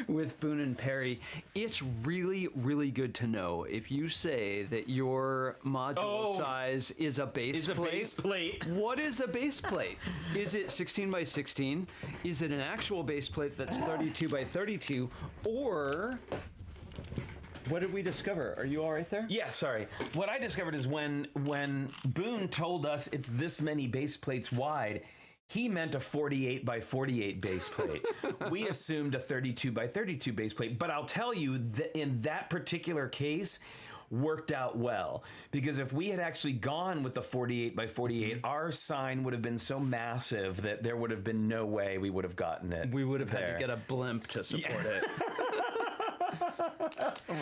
with Boone and Perry, it's really, really good to know if you say that your module size is a base plate. What is a base plate? Is it 16 by 16? Is it an actual base plate that's 32 by 32? Or what did we discover? Are you all right there? Yeah, sorry. What I discovered is when Boone told us it's this many base plates wide, he meant a 48 by 48 base plate. We assumed a 32 by 32 base plate, but I'll tell you that in that particular case, worked out well, because if we had actually gone with the 48 by 48, our sign would have been so massive that there would have been no way we would have gotten it. We would have had to get a blimp to support it.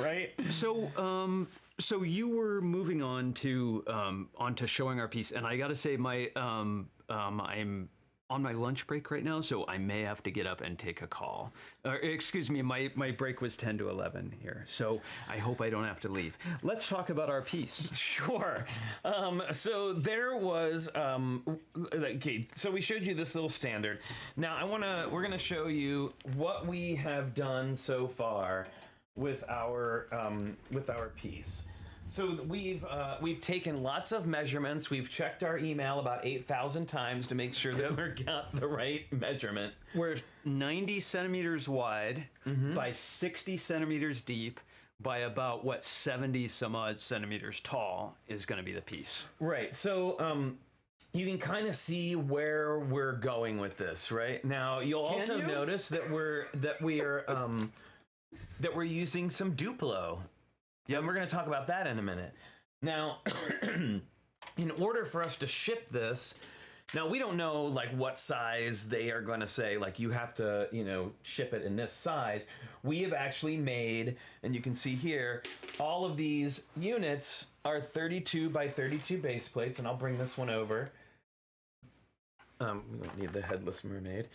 Right. So you were moving on to showing our piece, and I got to say, I'm on my lunch break right now, so I may have to get up and take a call. Excuse me, my break was 10 to 11 here, so I hope I don't have to leave. Let's talk about our piece. Sure. So there was, okay, so we showed you this little standard. Now we're gonna show you what we have done so far with our piece. So we've taken lots of measurements. We've checked our email about 8,000 times to make sure that we got the right measurement. We're 90 centimeters wide by 60 centimeters deep by about 70 some odd centimeters tall is going to be the piece. Right. So you can kind of see where we're going with this, right? Now you'll also notice that we are that we're using some Duplo. Yeah, and we're going to talk about that in a minute. Now, in order for us to ship this, now we don't know like what size they are going to say, like you have to, ship it in this size. We have actually made, and you can see here, all of these units are 32 by 32 base plates, and I'll bring this one over. We don't need the headless mermaid.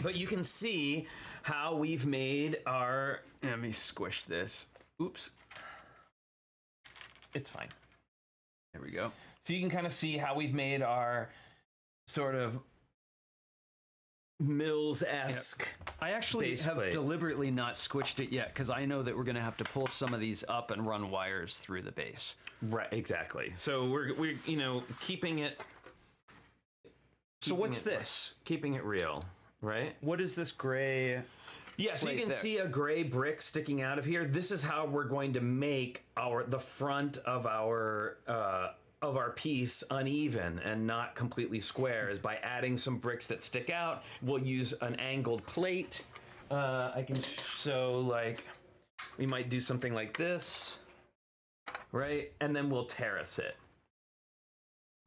But you can see how we've made our... Let me squish this. Oops. It's fine. There we go. So you can kind of see how we've made our sort of Mills-esque. Yep. I actually have deliberately not squished it yet because I know that we're going to have to pull some of these up and run wires through the base. Right, exactly. So we're keeping it... So what's this? Keeping it real, right? What is this gray... Yeah, so you can see a gray brick sticking out of here. This is how we're going to make the front of our piece uneven and not completely square, is by adding some bricks that stick out. We'll use an angled plate. We might do something like this, right? And then we'll terrace it.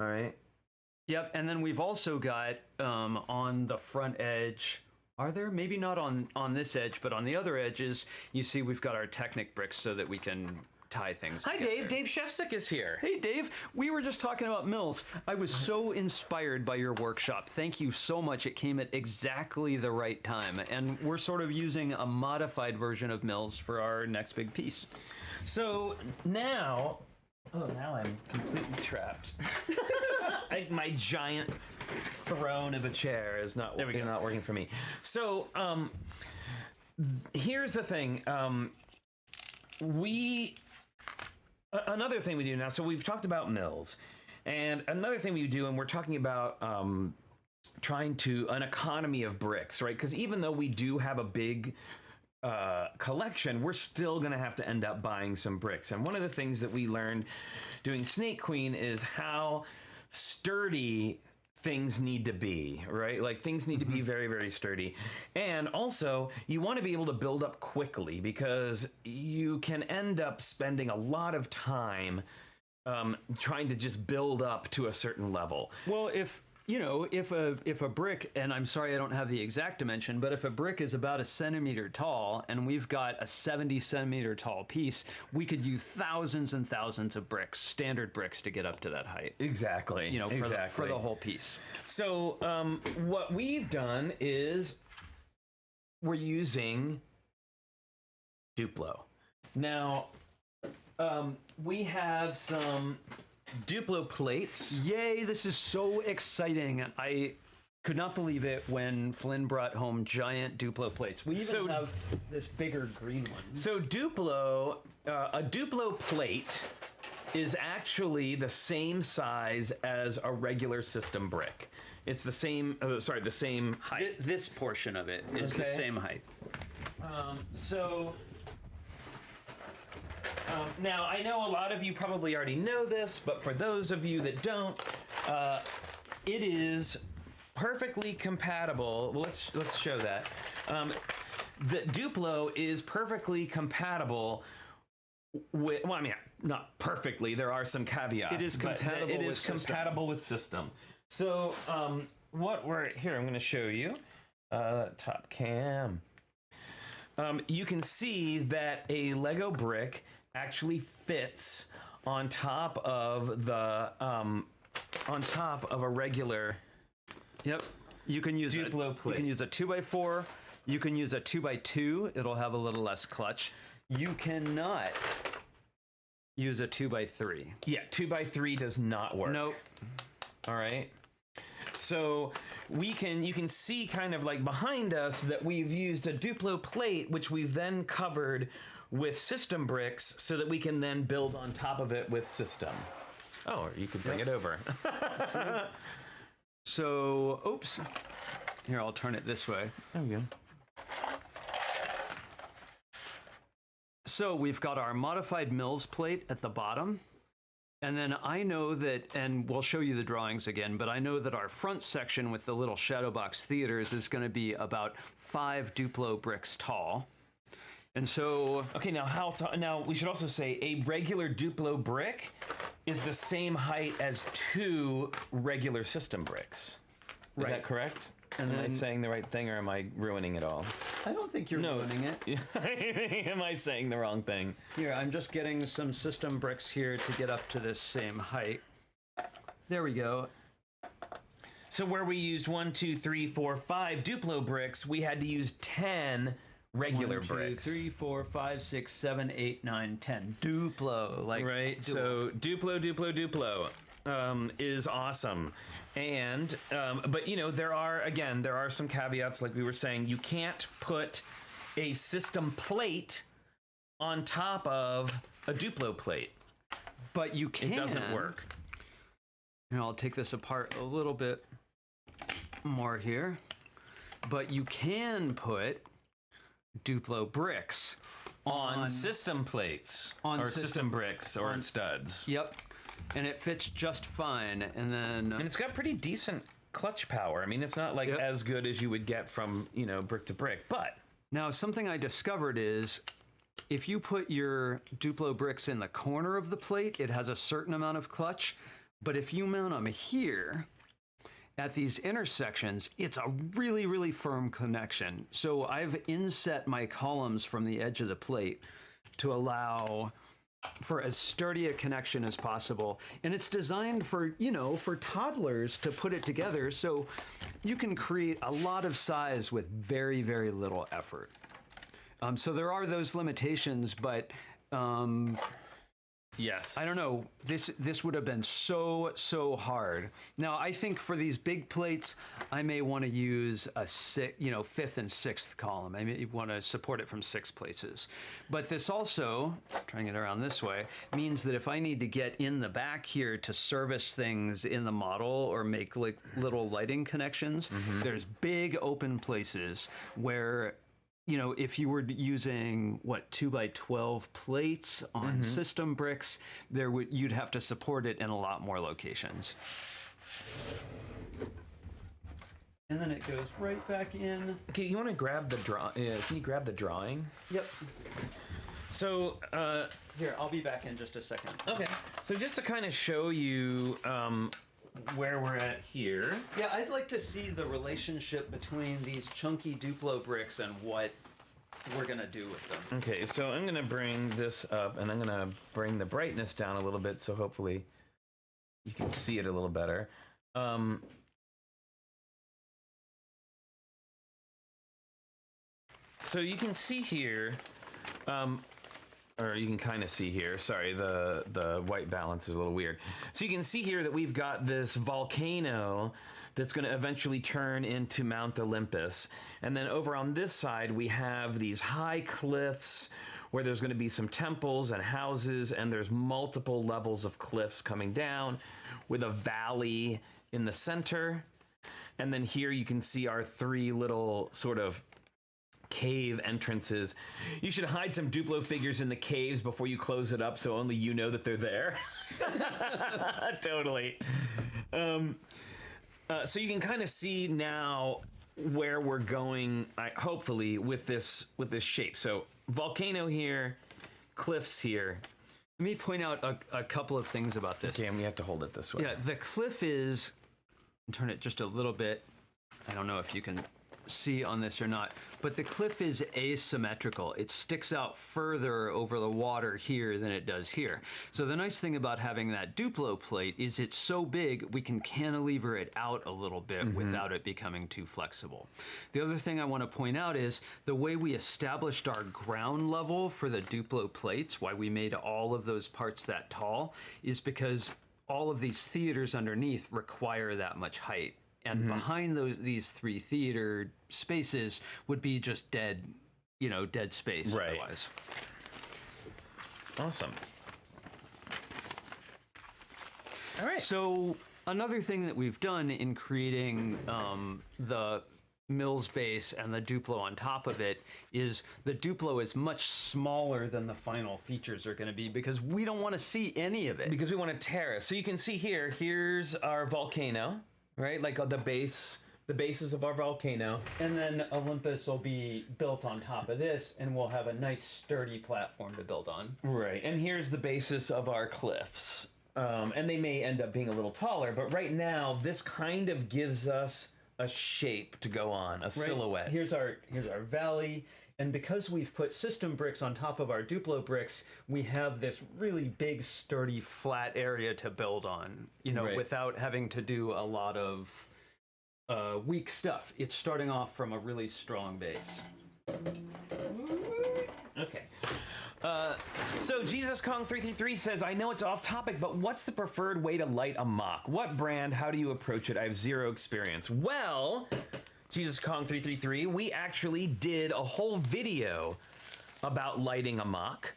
All right. Yep, and then we've also got on the front edge. Are there? Maybe not on this edge, but on the other edges, you see we've got our Technic bricks so that we can tie things Hi, together. Dave. Dave Shefsick is here. Hey, Dave. We were just talking about Mills. I was so inspired by your workshop. Thank you so much. It came at exactly the right time. And we're sort of using a modified version of Mills for our next big piece. So now... Oh, now I'm completely trapped. My giant throne of a chair is not working for me. So here's the thing. Another thing we do now. So we've talked about Mills, and another thing we do, and we're talking about trying to an economy of bricks, right? Because even though we do have a big collection, we're still going to have to end up buying some bricks. And one of the things that we learned doing Snake Queen is how sturdy things need to be, right? Like things need to be very, very sturdy. And also you want to be able to build up quickly, because you can end up spending a lot of time trying to just build up to a certain level. Well, if a brick, and I'm sorry I don't have the exact dimension, but if a brick is about a centimeter tall and we've got a 70 centimeter tall piece, we could use thousands and thousands of bricks, standard bricks, to get up to that height. Exactly. For the whole piece. So what we've done is we're using Duplo. Now, we have some Duplo plates. Yay, this is so exciting. I could not believe it when Flynn brought home giant Duplo plates. We even have this bigger green one. So Duplo, a Duplo plate is actually the same size as a regular system brick. It's the same, the same height. This portion of it is the same height. Now, I know a lot of you probably already know this, but for those of you that don't, it is perfectly compatible. Well, let's show that. The Duplo is perfectly compatible with, well, I mean, not perfectly. There are some caveats. It is compatible with system. So, I'm going to show you. Top cam. You can see that a Lego brick actually fits on top of a regular. Yep. You can use Duplo plate. You can use a 2x4. You can use a 2x2. It'll have a little less clutch. You cannot use a 2x3. Yeah, 2x3 does not work. Nope. All right. So you can see kind of like behind us that we've used a Duplo plate, which we've then covered with system bricks so that we can then build on top of it with system. Oh, or you could bring it over. So, oops. Here, I'll turn it this way. There we go. So we've got our modified Mills plate at the bottom. And then I know that, and we'll show you the drawings again, but I know that our front section with the little shadow box theaters is going to be about 5 Duplo bricks tall. And so... Okay, now how tall? Now, we should also say a regular Duplo brick is the same height as 2 regular system bricks. Is that correct? And am I saying the right thing, or am I ruining it all? I don't think you're ruining it. Am I saying the wrong thing? Here, I'm just getting some system bricks here to get up to this same height. There we go. So where we used 1, 2, 3, 4, 5 Duplo bricks, we had to use 10 regular bricks. 1, 2, 3, 4, 5, 6, 7, 8, 9, 10. Duplo. Right, so Duplo is awesome. And, but you know, there are some caveats, like we were saying. You can't put a system plate on top of a Duplo plate. But you can. It doesn't work. And I'll take this apart a little bit more here. But you can put Duplo bricks on system plates, or system bricks, or studs. Yep. And it fits just fine. And it's got pretty decent clutch power. I mean, it's not like as good as you would get from, you know, brick to brick, but... Now, something I discovered is if you put your Duplo bricks in the corner of the plate, it has a certain amount of clutch. But if you mount them here at these intersections, it's a really, really firm connection. So I've inset my columns from the edge of the plate to allow for as sturdy a connection as possible. And it's designed for, you know, for toddlers to put it together, so you can create a lot of size with very, very little effort. So there are those limitations, but yes, I don't know. This would have been so hard. Now, I think for these big plates, I may want to use a 5th and 6th column. I may want to support it from 6 places. But this also, trying it around this way, means that if I need to get in the back here to service things in the model or make like little lighting connections, there's big open places where, you know, if you were using 2x12 plates on system bricks, you'd have to support it in a lot more locations. And then it goes right back in. Okay, you want to grab the can you grab the drawing? Yep. So here, I'll be back in just a second. Okay. So just to kind of show you where we're at here. Yeah, I'd like to see the relationship between these chunky Duplo bricks and what we're going to do with them. Okay, so I'm going to bring this up, and I'm going to bring the brightness down a little bit, so hopefully you can see it a little better. So you can see here, or you can kind of see here, sorry, the white balance is a little weird. So you can see here that we've got this volcano that's going to eventually turn into Mount Olympus. And then over on this side, we have these high cliffs where there's going to be some temples and houses, and there's multiple levels of cliffs coming down with a valley in the center. And then here you can see our 3 little sort of cave entrances. You should hide some Duplo figures in the caves before you close it up, so only you know that they're there. Totally. So you can kind of see now where we're going, hopefully, with this shape. So volcano here, cliffs here. Let me point out a couple of things about this. Okay, and we have to hold it this way. Yeah, the cliff is, turn it just a little bit. I don't know if you can see on this or not, but the cliff is asymmetrical. It sticks out further over the water here than it does here. So the nice thing about having that Duplo plate is it's so big we can cantilever it out a little bit without it becoming too flexible. The other thing I want to point out is the way we established our ground level for the Duplo plates, why we made all of those parts that tall, is because all of these theaters underneath require that much height. And behind these 3 theater spaces would be just dead space otherwise. Awesome. All right. So another thing that we've done in creating the MILS base and the DUPLO on top of it is the DUPLO is much smaller than the final features are going to be because we don't want to see any of it. Because we want to terrace. So you can see here's our volcano, right? Like the bases of our volcano. And then Olympus will be built on top of this, and we'll have a nice sturdy platform to build on. Right. And here's the basis of our cliffs. And they may end up being a little taller, but right now this kind of gives us a shape to go on, a silhouette. Here's our valley, and because we've put system bricks on top of our DUPLO bricks, we have this really big, sturdy, flat area to build on, without having to do a lot of weak stuff. It's starting off from a really strong base. Okay. So Jesus Kong 333 says, I know it's off topic, but what's the preferred way to light a mock? What brand? How do you approach it? I have zero experience. Well, Jesus Kong 333, we actually did a whole video about lighting a mock.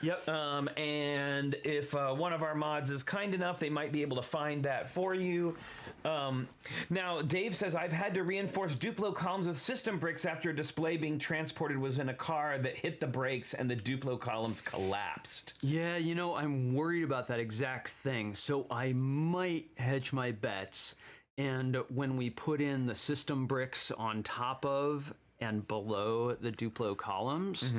Yep. And if one of our mods is kind enough, they might be able to find that for you. Now, Dave says, I've had to reinforce DUPLO columns with system bricks after a display being transported was in a car that hit the brakes and the DUPLO columns collapsed. Yeah, I'm worried about that exact thing, so I might hedge my bets. And when we put in the system bricks on top of and below the DUPLO columns,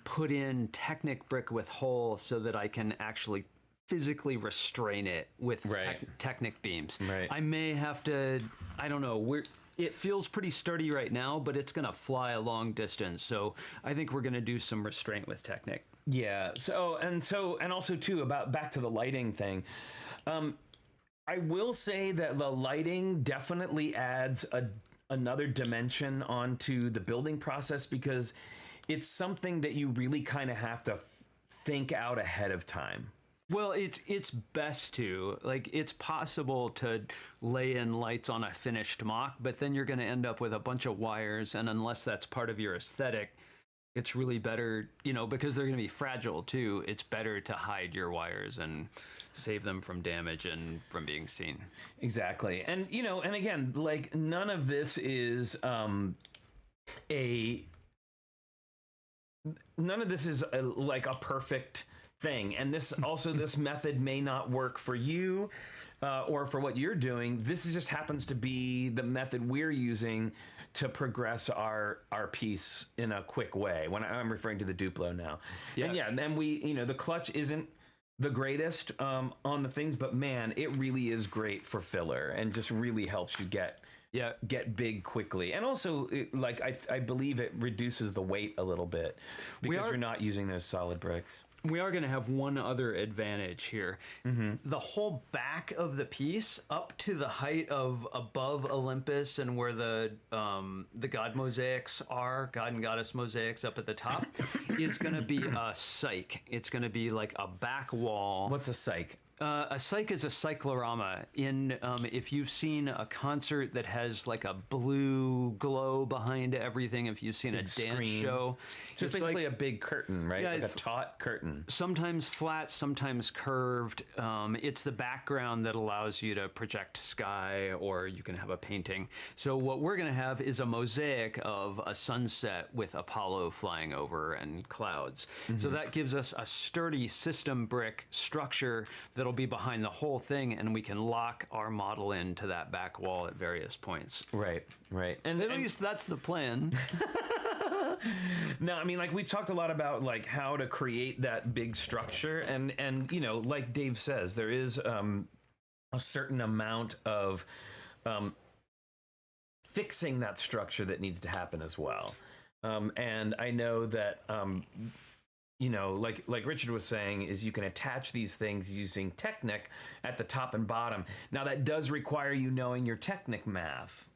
put in Technic brick with hole so that I can actually physically restrain it with Technic beams. Right. I may have to, I don't know, it feels pretty sturdy right now, but it's going to fly a long distance. So I think we're going to do some restraint with Technic. Yeah. And also too, about back to the lighting thing. I will say that the lighting definitely adds another dimension onto the building process because it's something that you really kind of have to think out ahead of time. Well, it's best to, it's possible to lay in lights on a finished mock, but then you're going to end up with a bunch of wires, and unless that's part of your aesthetic, it's really better, because they're going to be fragile too, it's better to hide your wires and save them from damage and from being seen. Exactly. And, and again, none of this is a perfect thing. And this method may not work for you or for what you're doing. This just happens to be the method we're using to progress our piece in a quick way. When I'm referring to the DUPLO now. Yeah. And we, the clutch isn't the greatest on the things, but man, it really is great for filler and just really helps you get big quickly. And also, I believe it reduces the weight a little bit because you're not using those solid bricks. We are going to have one other advantage here. The whole back of the piece up to the height of above Olympus and where the god mosaics are, god and goddess mosaics up at the top, is going to be a cyc. It's going to be like a back wall. What's a cyc? A cyc is a cyclorama. If you've seen a concert that has like a blue glow behind everything, if you've seen a dance show, so it's basically a big curtain, right? Yeah, like a taut curtain. Sometimes flat, sometimes curved. It's the background that allows you to project sky, or you can have a painting. So what we're going to have is a mosaic of a sunset with Apollo flying over and clouds. So that gives us a sturdy system brick structure that'll be behind the whole thing, and we can lock our model into that back wall at various points. Right. And at least that's the plan. No, I mean, we've talked a lot about how to create that big structure, and like Dave says, there is a certain amount of fixing that structure that needs to happen as well. And I know that like Richard was saying, is you can attach these things using Technic at the top and bottom. Now that does require you knowing your Technic math,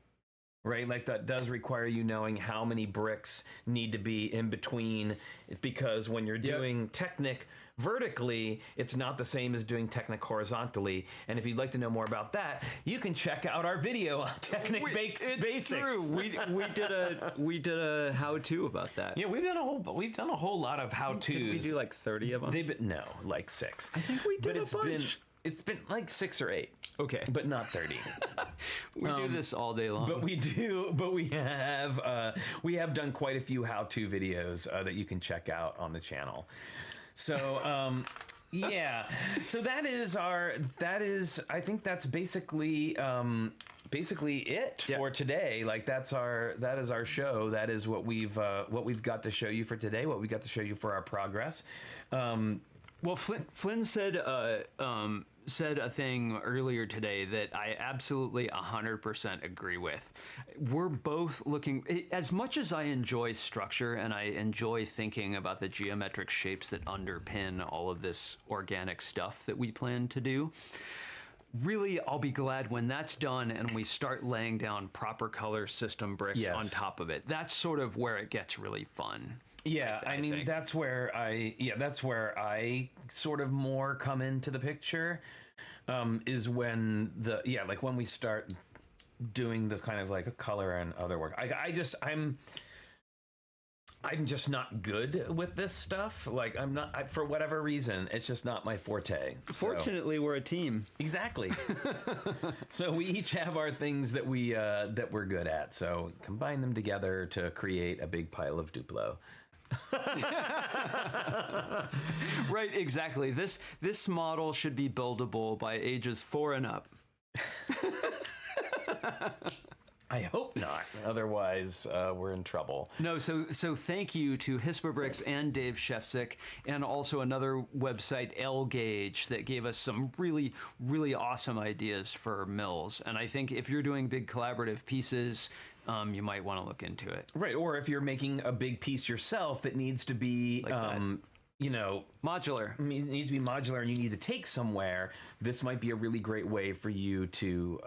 right? That does require you knowing how many bricks need to be in between, because when you're doing Technic vertically, it's not the same as doing Technic horizontally. And if you'd like to know more about that, you can check out our video on Technic Basics. It's true. We did a how-to about that. Yeah, we've done a whole lot of how-tos. Did we do 30 of them? No, 6. I think we did a bunch. It's been 6 or 8. Okay. But not 30. We do this all day long. But we have done quite a few how-to videos that you can check out on the channel. So, yeah. So I think that's basically it for today. Like that is our show. That is what we've got to show you for today, what we got to show you for our progress. Well, Flynn said a thing earlier today that I absolutely 100% agree with. We're both looking, as much as I enjoy structure and I enjoy thinking about the geometric shapes that underpin all of this organic stuff that we plan to do, really, I'll be glad when that's done and we start laying down proper color system bricks on top of it. That's sort of where it gets really fun. Yeah, I mean, that's where I sort of more come into the picture, is when when we start doing the kind of like a color and other work. I'm just not good with this stuff. Like for whatever reason, it's just not my forte. Fortunately, we're a team. Exactly. So we each have our things that we're good at. So combine them together to create a big pile of Duplo. Right, exactly. This model should be buildable by ages 4 and up. I hope not. Otherwise, we're in trouble. No, so thank you to Hispabricks and Dave Shefsick, and also another website, L Gauge, that gave us some really, really awesome ideas for mills. And I think if you're doing big collaborative pieces, you might want to look into it. Right, or if you're making a big piece yourself that needs to be, modular. It needs to be modular, and you need to take somewhere. This might be a really great way for you to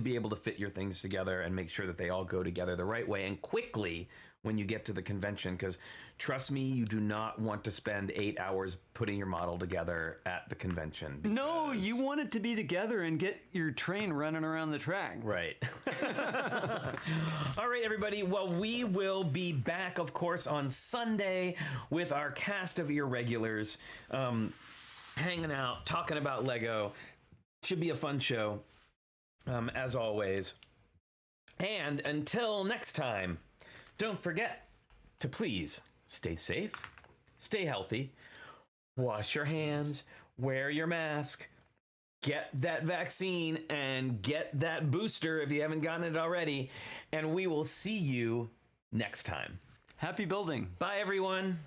be able to fit your things together and make sure that they all go together the right way and quickly when you get to the convention. Because trust me, you do not want to spend 8 hours putting your model together at the convention. No, you want it to be together and get your train running around the track. Right. All right, everybody. Well, we will be back, of course, on Sunday with our cast of irregulars, hanging out, talking about Lego. Should be a fun show. As always. And until next time, don't forget to please stay safe, stay healthy, wash your hands, wear your mask, get that vaccine, and get that booster if you haven't gotten it already. And we will see you next time. Happy building. Bye, everyone.